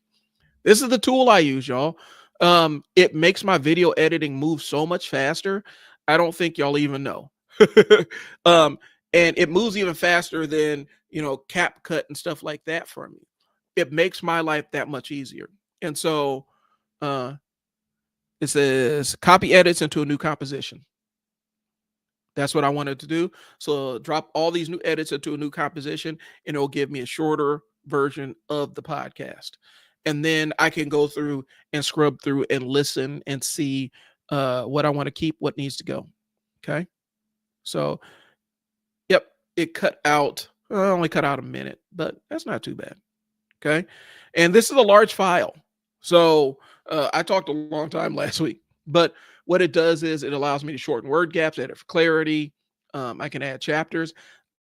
This is the tool I use, y'all. It makes my video editing move so much faster. I don't think y'all even know. And it moves even faster than, you know, CapCut and stuff like that for me. It makes my life that much easier. And so it says copy edits into a new composition. That's what I wanted to do. So drop all these new edits into a new composition, and it'll give me a shorter version of the podcast. And then I can go through and scrub through and listen and see what I want to keep, what needs to go. Okay. So, yep, it only cut out a minute, but that's not too bad. Okay. And this is a large file. So I talked a long time last week, but what it does is it allows me to shorten word gaps, edit for clarity. I can add chapters.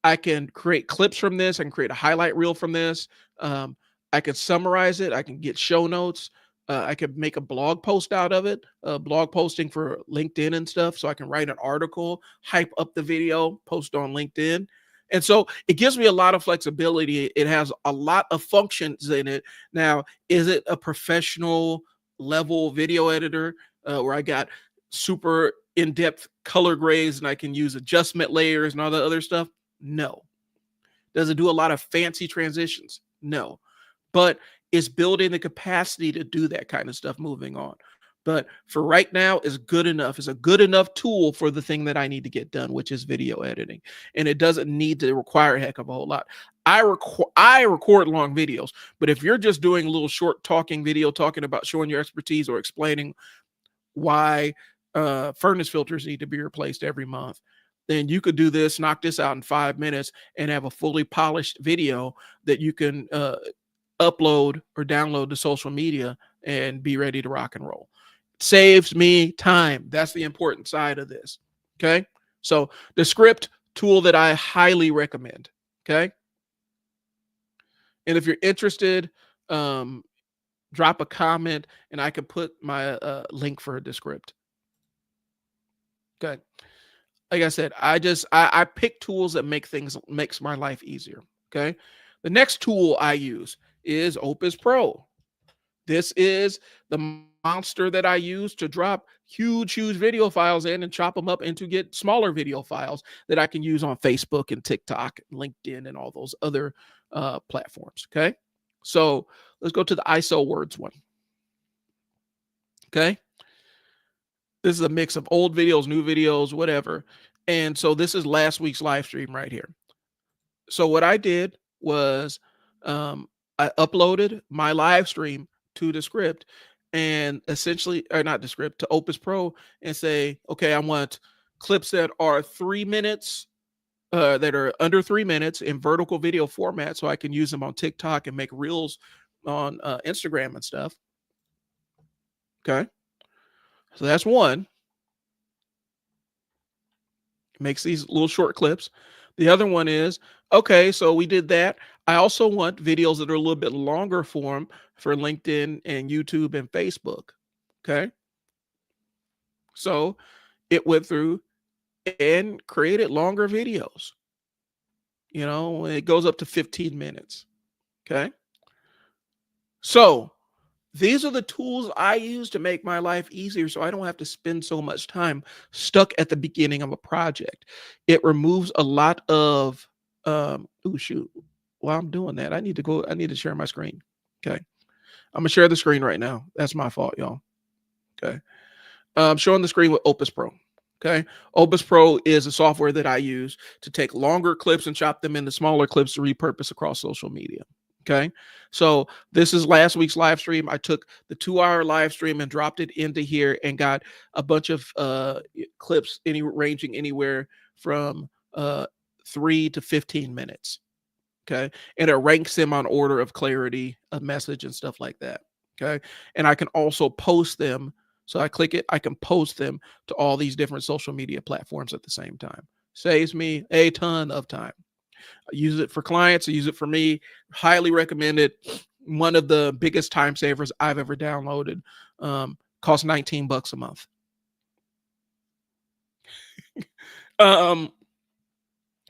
I can create clips from this. I can create a highlight reel from this. Um, I can summarize it. I can get show notes. I could make a blog post out of it, blog posting for LinkedIn and stuff. So I can write an article, hype up the video, post on LinkedIn. And so it gives me a lot of flexibility. It has a lot of functions in it. Now, is it a professional level video editor where I got super in-depth color grades and I can use adjustment layers and all the other stuff? No. Does it do a lot of fancy transitions? No. But it's building the capacity to do that kind of stuff moving on. But for right now, it's good enough. It's a good enough tool for the thing that I need to get done, which is video editing. And it doesn't need to require a heck of a whole lot. I record long videos, but if you're just doing a little short talking video, talking about showing your expertise or explaining why furnace filters need to be replaced every month, then you could do this, knock this out in 5 minutes and have a fully polished video that you can upload or download to social media and be ready to rock and roll. Saves me time. That's the important side of this. Okay. So the script tool that I highly recommend. Okay. And if you're interested, drop a comment and I can put my link for the script. Okay. Like I said, I pick tools that makes my life easier. Okay. The next tool I use is Opus Pro. This is the monster that I use to drop huge video files in and chop them up into get smaller video files that I can use on Facebook and TikTok, and LinkedIn, and all those other platforms. Okay. So let's go to the ISO Words one. Okay. This is a mix of old videos, new videos, whatever. And so this is last week's live stream right here. So what I did was I uploaded my live stream to the script and essentially, or not the script, to Opus Pro and say, okay, I want clips that are 3 minutes, that are under 3 minutes in vertical video format so I can use them on TikTok and make reels on Instagram and stuff. Okay. So that's one. Makes these little short clips. The other one is, okay, so we did that. I also want videos that are a little bit longer form for LinkedIn and YouTube and Facebook. Okay. So it went through and created longer videos. You know, it goes up to 15 minutes. Okay. So these are the tools I use to make my life easier so I don't have to spend so much time stuck at the beginning of a project. It removes a lot of, oh, shoot. While I'm doing that, I need to share my screen. Okay. I'm going to share the screen right now. That's my fault, y'all. Okay. I'm showing the screen with Opus Pro. Okay. Opus Pro is a software that I use to take longer clips and chop them into smaller clips to repurpose across social media. Okay. So this is last week's live stream. I took the 2-hour live stream and dropped it into here and got a bunch of clips ranging anywhere from 3 to 15 minutes. Okay. And it ranks them on order of clarity of message and stuff like that. Okay. And I can also post them. So I click it, I can post them to all these different social media platforms at the same time. Saves me a ton of time. I use it for clients. I use it for me. Highly recommend it. One of the biggest time savers I've ever downloaded. Costs $19 a month.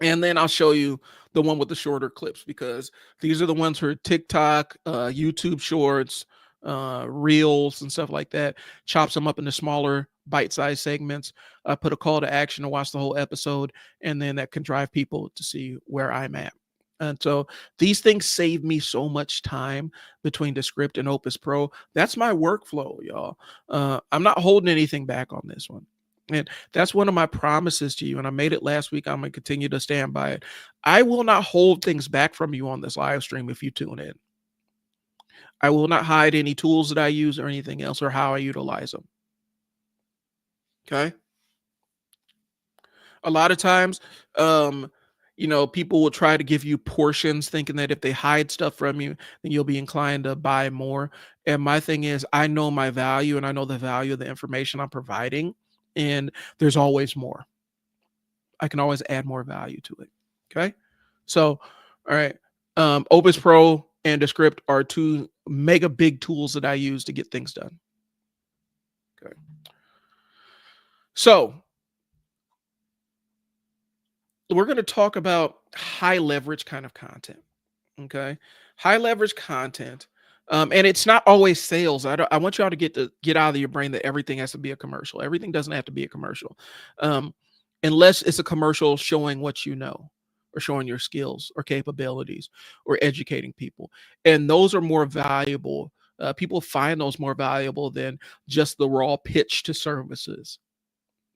And then I'll show you the one with the shorter clips because these are the ones for TikTok, YouTube Shorts, Reels, and stuff like that. Chops them up into smaller bite-sized segments. I put a call to action to watch the whole episode, and then that can drive people to see where I'm at. And so these things save me so much time between the script and Opus Pro. That's my workflow, y'all. I'm not holding anything back on this one. And that's one of my promises to you. And I made it last week. I'm going to continue to stand by it. I will not hold things back from you on this live stream if you tune in. I will not hide any tools that I use or anything else or how I utilize them. Okay. A lot of times, people will try to give you portions thinking that if they hide stuff from you, then you'll be inclined to buy more. And my thing is, I know my value and I know the value of the information I'm providing. And there's always more. I can always add more value to it. Okay. So, all right. Opus Pro and Descript are two mega big tools that I use to get things done. Okay. So we're going to talk about high leverage kind of content. Okay. High leverage content. And it's not always sales. I want y'all to get out of your brain that everything has to be a commercial. Everything doesn't have to be a commercial. Unless it's a commercial showing what you know, or showing your skills or capabilities, or educating people. And those are more valuable. People find those more valuable than just the raw pitch to services.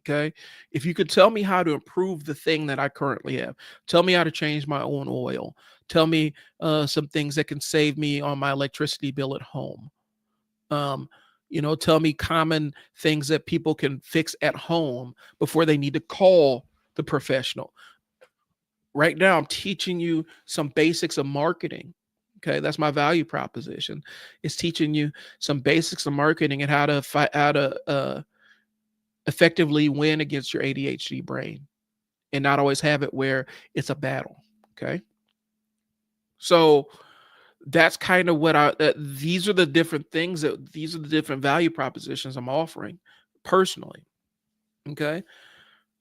Okay. If you could tell me how to improve the thing that I currently have, tell me how to change my own oil, tell me some things that can save me on my electricity bill at home. Tell me common things that people can fix at home before they need to call the professional. Right now, I'm teaching you some basics of marketing. Okay, that's my value proposition. It's teaching you some basics of marketing and how to effectively win against your ADHD brain and not always have it where it's a battle. Okay. So that's kind of these are the different things these are the different value propositions I'm offering personally. Okay.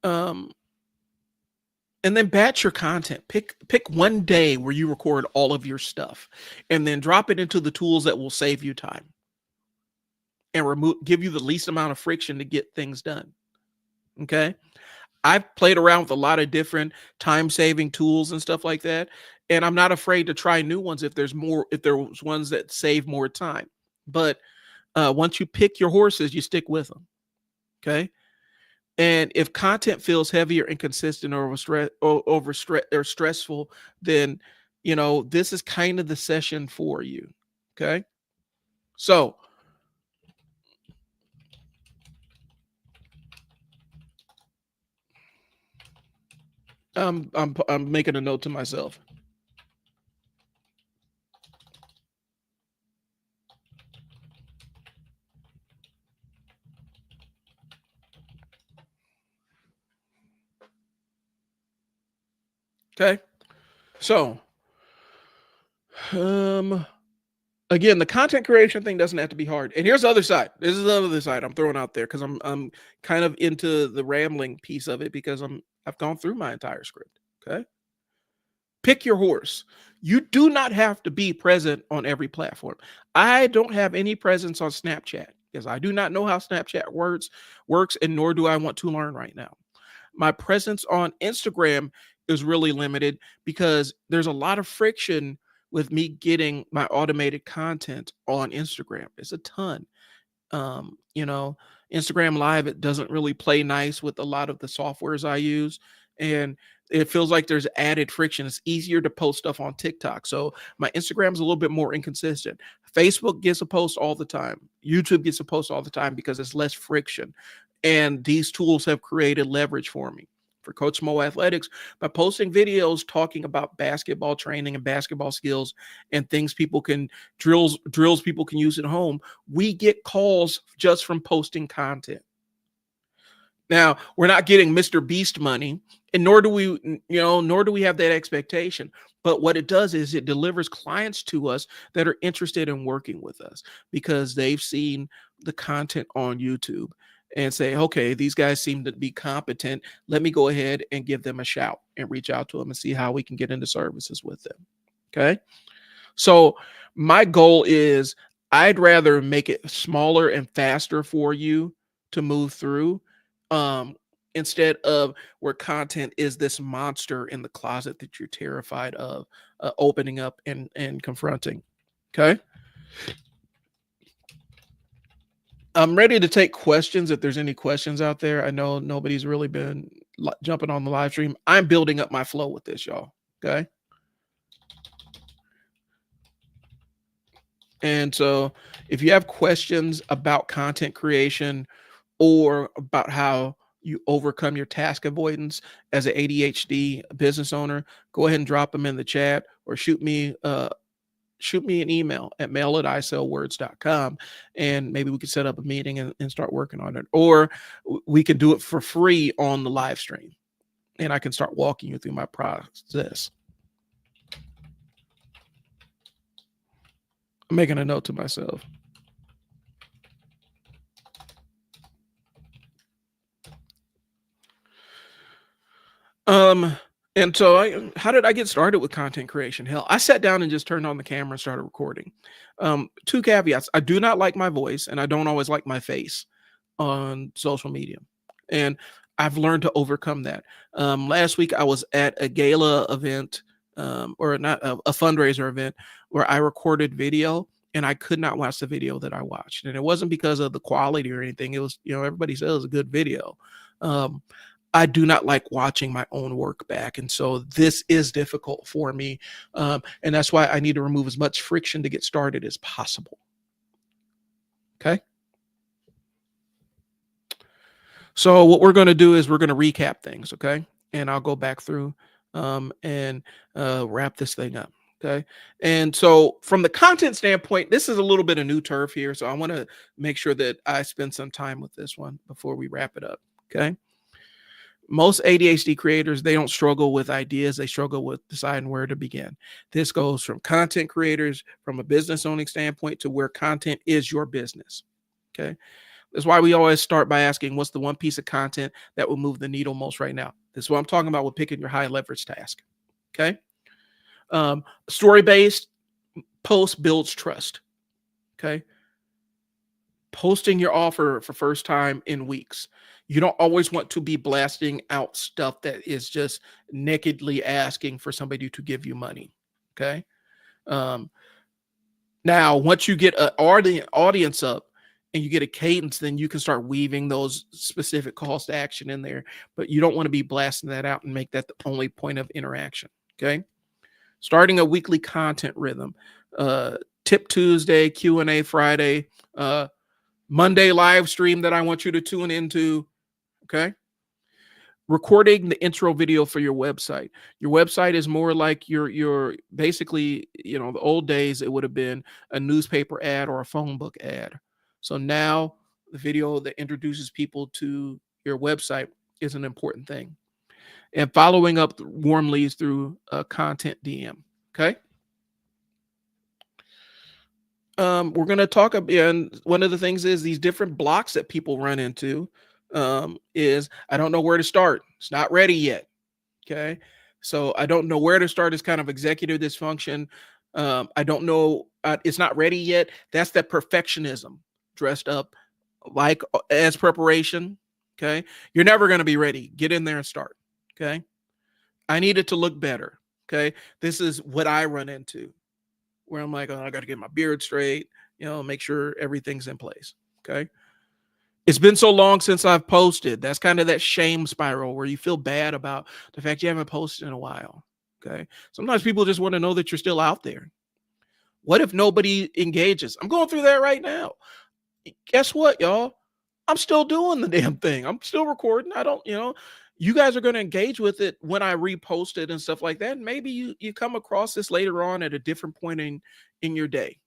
Um, and then batch your content. Pick one day where you record all of your stuff and then drop it into the tools that will save you time and give you the least amount of friction to get things done. Okay. I've played around with a lot of different time-saving tools and stuff like that, and I'm not afraid to try new ones if there's ones that save more time. But once you pick your horses, you stick with them. Okay. And if content feels heavy or inconsistent or stressful, then this is kind of the session for you. Okay. So I'm making a note to myself. Okay. So again, the content creation thing doesn't have to be hard. And here's the other side. This is the other side I'm throwing out there because I'm kind of into the rambling piece of it because I've gone through my entire script. Okay. Pick your horse. You do not have to be present on every platform. I don't have any presence on Snapchat because I do not know how Snapchat works, and nor do I want to learn right now. My presence on Instagram is really limited because there's a lot of friction with me getting my automated content on Instagram. It's a ton. Instagram Live, it doesn't really play nice with a lot of the softwares I use. And it feels like there's added friction. It's easier to post stuff on TikTok. So my Instagram is a little bit more inconsistent. Facebook gets a post all the time. YouTube gets a post all the time because it's less friction. And these tools have created leverage for me. For Coach Mo Athletics, by posting videos talking about basketball training and basketball skills and things drills people can use at home, we get calls just from posting content. Now, we're not getting Mr. Beast money, and nor do we have that expectation. But what it does is it delivers clients to us that are interested in working with us because they've seen the content on YouTube and say, okay, these guys seem to be competent. Let me go ahead and give them a shout and reach out to them and see how we can get into services with them. Okay. So my goal is I'd rather make it smaller and faster for you to move through instead of where content is this monster in the closet that you're terrified of opening up and confronting. Okay. I'm ready to take questions if there's any questions out there. I know nobody's really been jumping on the live stream. I'm building up my flow with this, y'all. Okay. And so if you have questions about content creation or about how you overcome your task avoidance as an ADHD business owner, go ahead and drop them in the chat or shoot me an email at mail@isellwords.com, and maybe we could set up a meeting and start working on it. Or we could do it for free on the live stream, and I can start walking you through my process. I'm making a note to myself. And so how did I get started with content creation? Hell, I sat down and just turned on the camera and started recording. Two caveats. I do not like my voice and I don't always like my face on social media. And I've learned to overcome that. Last week I was at a gala event, or not a fundraiser event, where I recorded video and I could not watch the video that I watched. And it wasn't because of the quality or anything. It was, everybody says it was a good video. I do not like watching my own work back. And so this is difficult for me. And that's why I need to remove as much friction to get started as possible. Okay. So what we're going to do is we're going to recap things. Okay. And I'll go back through and wrap this thing up. Okay. And so from the content standpoint, this is a little bit of new turf here. So I want to make sure that I spend some time with this one before we wrap it up. Okay. Most ADHD creators, they don't struggle with ideas. They struggle with deciding where to begin. This goes from content creators from a business owning standpoint to where content is your business. Okay. That's why we always start by asking, what's the one piece of content that will move the needle most right now? This is what I'm talking about with picking your high leverage task. Okay. Story-based post builds trust. Okay. Posting your offer for first time in weeks. You don't always want to be blasting out stuff that is just nakedly asking for somebody to give you money. Okay. Now, once you get an audience up and you get a cadence, then you can start weaving those specific calls to action in there. But you don't want to be blasting that out and make that the only point of interaction. Okay. Starting a weekly content rhythm. Tip Tuesday, Q&A Friday, Monday live stream that I want you to tune into. Okay. Recording the intro video for your website. Your website is more like your basically, the old days, it would have been a newspaper ad or a phone book ad. So now the video that introduces people to your website is an important thing. And following up warm leads through a content DM. Okay. We're going to talk about, and one of the things is these different blocks that people run into is I don't know where to start. It's not ready yet. Okay. So I don't know where to start is kind of executive dysfunction. I don't know. It's not ready yet. That's that perfectionism dressed up like as preparation. Okay. You're never going to be ready. Get in there and start. Okay. I need it to look better. Okay. This is what I run into where I'm like, oh, I got to get my beard straight, make sure everything's in place. Okay. It's been so long since I've posted. That's kind of that shame spiral where you feel bad about the fact you haven't posted in a while. Okay. Sometimes people just want to know that you're still out there. What if nobody engages? I'm going through that right now. Guess what, y'all? I'm still doing the damn thing. I'm still recording. I don't, you guys are going to engage with it when I repost it and stuff like that. And maybe you come across this later on at a different point in your day.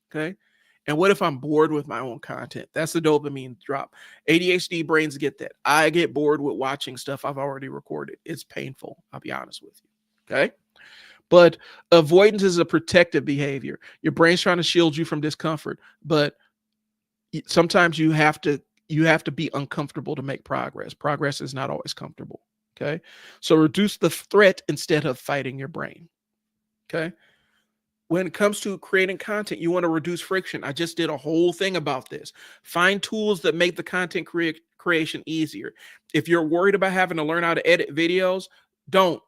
Okay. And what if I'm bored with my own content? That's the dopamine drop. ADHD brains get that. I get bored with watching stuff I've already recorded. It's painful. I'll be honest with you. Okay. But avoidance is a protective behavior. Your brain's trying to shield you from discomfort, but sometimes you have to be uncomfortable to make progress. Progress is not always comfortable. Okay. So reduce the threat instead of fighting your brain. Okay. When it comes to creating content, you want to reduce friction. I just did a whole thing about this. Find tools that make the content creation easier. If you're worried about having to learn how to edit videos, don't.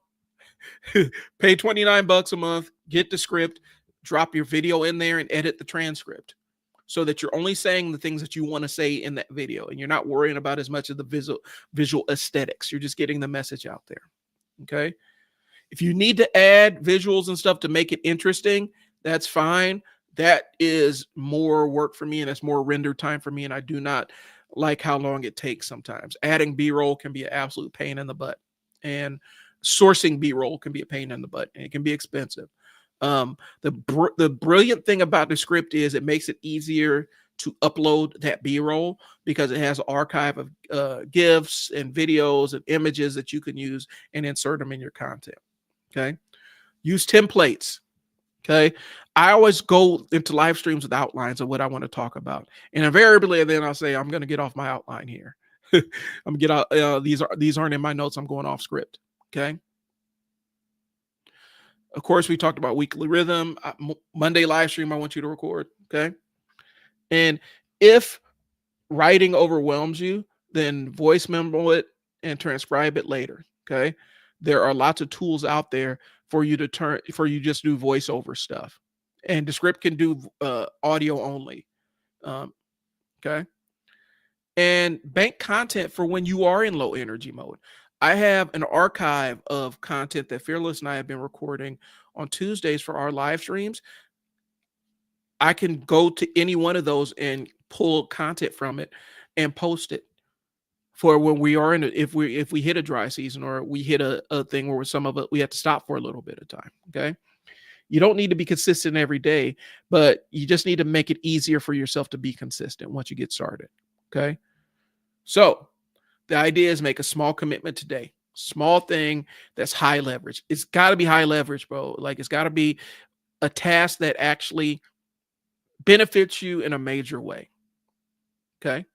Pay $29 a month, get the script, drop your video in there and edit the transcript so that you're only saying the things that you want to say in that video. And you're not worrying about as much of the visual aesthetics. You're just getting the message out there. Okay. If you need to add visuals and stuff to make it interesting, that's fine. That is more work for me and it's more render time for me. And I do not like how long it takes sometimes. Adding B-roll can be an absolute pain in the butt. And sourcing B-roll can be a pain in the butt and it can be expensive. The brilliant thing about the script is it makes it easier to upload that B-roll because it has an archive of GIFs and videos and images that you can use and insert them in your content. Okay. Use templates. Okay. I always go into live streams with outlines of what I want to talk about. And invariably, then I'll say, I'm going to get off my outline here. I'm gonna get out. These aren't in my notes. I'm going off script. Okay. Of course, we talked about weekly rhythm. Monday live stream, I want you to record. Okay. And if writing overwhelms you, then voice memo it and transcribe it later. Okay. There are lots of tools out there for you just do voiceover stuff. And the script can do audio only. Okay. And bank content for when you are in low energy mode. I have an archive of content that Fearless and I have been recording on Tuesdays for our live streams. I can go to any one of those and pull content from it and post it for when we are if we hit a dry season or we hit a thing where some of it we have to stop for a little bit of time. Okay. You don't need to be consistent every day, but you just need to make it easier for yourself to be consistent once you get started. Okay. So the idea is make a small commitment today. Small thing that's high leverage. It's got to be high leverage, bro. Like it's got to be a task that actually benefits you in a major way. Okay.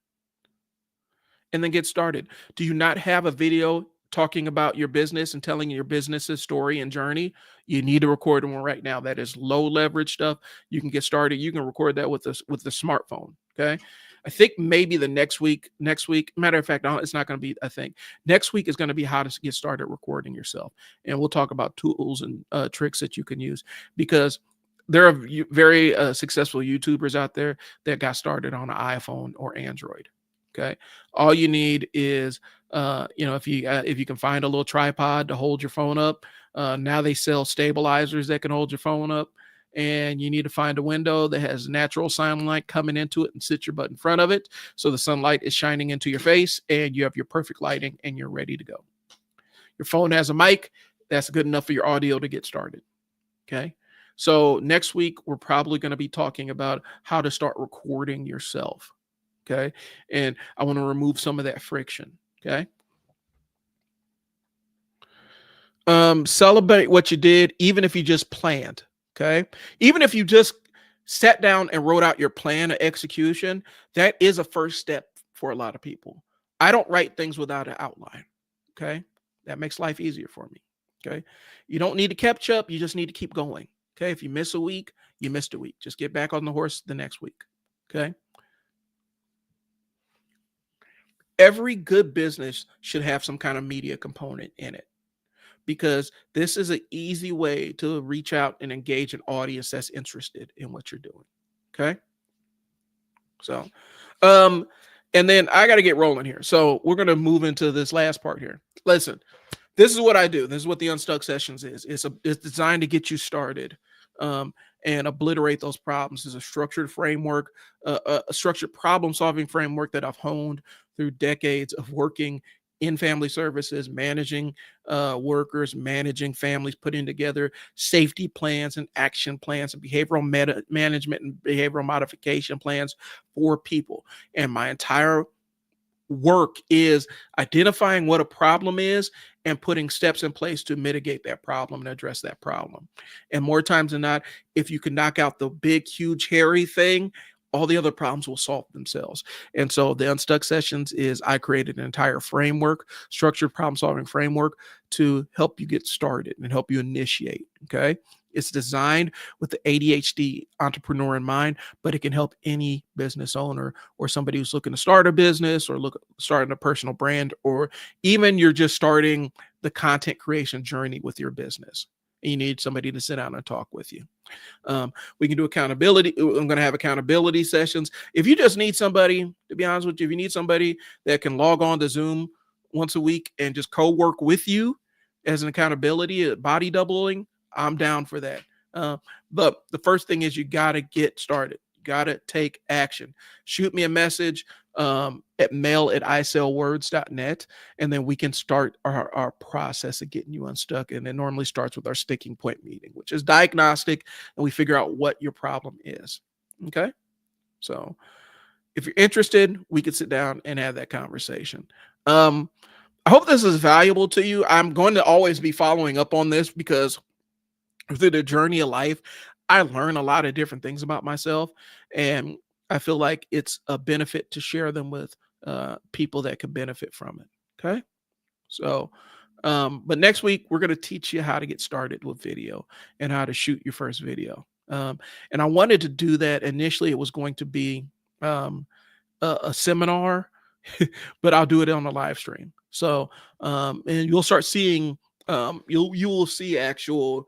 And then get started. Do you not have a video talking about your business and telling your business's story and journey? You need to record one right now. That is low leverage stuff. You can get started. You can record that with the smartphone. Okay. I think maybe the next week, matter of fact, it's not going to be, I think next week is going to be how to get started recording yourself. And we'll talk about tools and tricks that you can use, because there are very successful YouTubers out there that got started on an iPhone or Android. Okay. All you need is, if you can find a little tripod to hold your phone up. Now they sell stabilizers that can hold your phone up, and you need to find a window that has natural sunlight coming into it and sit your butt in front of it. So the sunlight is shining into your face and you have your perfect lighting and you're ready to go. Your phone has a mic. That's good enough for your audio to get started. Okay. So next week, we're probably going to be talking about how to start recording yourself. Okay. And I want to remove some of that friction. Okay. Celebrate what you did, even if you just planned. Okay. Even if you just sat down and wrote out your plan of execution, that is a first step for a lot of people. I don't write things without an outline. Okay. That makes life easier for me. Okay. You don't need to catch up. You just need to keep going. Okay. If you miss a week, you missed a week. Just get back on the horse the next week. Okay. Every good business should have some kind of media component in it, because this is an easy way to reach out and engage an audience that's interested in what you're doing. Okay. So, and then I got to get rolling here. So we're going to move into this last part here. Listen, this is what I do. This is what the Unstuck Sessions is. It's designed to get you started and obliterate those problems. It's a structured framework, a structured problem-solving framework that I've honed through decades of working in family services, managing workers, managing families, putting together safety plans and action plans and behavioral management and behavioral modification plans for people. And my entire work is identifying what a problem is and putting steps in place to mitigate that problem and address that problem. And more times than not, if you can knock out the big, huge, hairy thing, all the other problems will solve themselves. And so the Unstuck Sessions is I created an entire framework, structured problem solving framework to help you get started and help you initiate. Okay. It's designed with the ADHD entrepreneur in mind, but it can help any business owner or somebody who's looking to start a business or starting a personal brand, or even you're just starting the content creation journey with your business. And you need somebody to sit down and talk with you. We can do accountability. I'm going to have accountability sessions. If you just need somebody, to be honest with you, if you need somebody that can log on to Zoom once a week and just co-work with you as an accountability, body doubling, I'm down for that. But the first thing is you got to get started. You got to take action. Shoot me a message at mail@isellwords.net, and then we can start our process of getting you unstuck. And it normally starts with our sticking point meeting, which is diagnostic, and we figure out what your problem is. Okay. So if you're interested, we could sit down and have that conversation. I hope this is valuable to you. I'm going to always be following up on this because through the journey of life, I learn a lot of different things about myself, and I feel like it's a benefit to share them with people that could benefit from it. Okay. So, but next week we're going to teach you how to get started with video and how to shoot your first video. And I wanted to do that initially. It was going to be a seminar, but I'll do it on a live stream. So, and you'll start seeing, you will see actual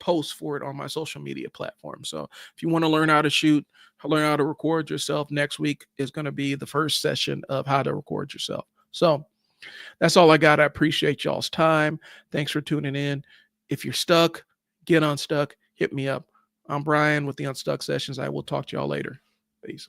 posts for it on my social media platform. So if you want to learn how to shoot, learn how to record yourself, next week is going to be the first session of how to record yourself. So that's all I got. I appreciate y'all's time. Thanks for tuning in. If you're stuck, get unstuck, hit me up. I'm Brian with the Unstuck Sessions. I will talk to y'all later. Peace.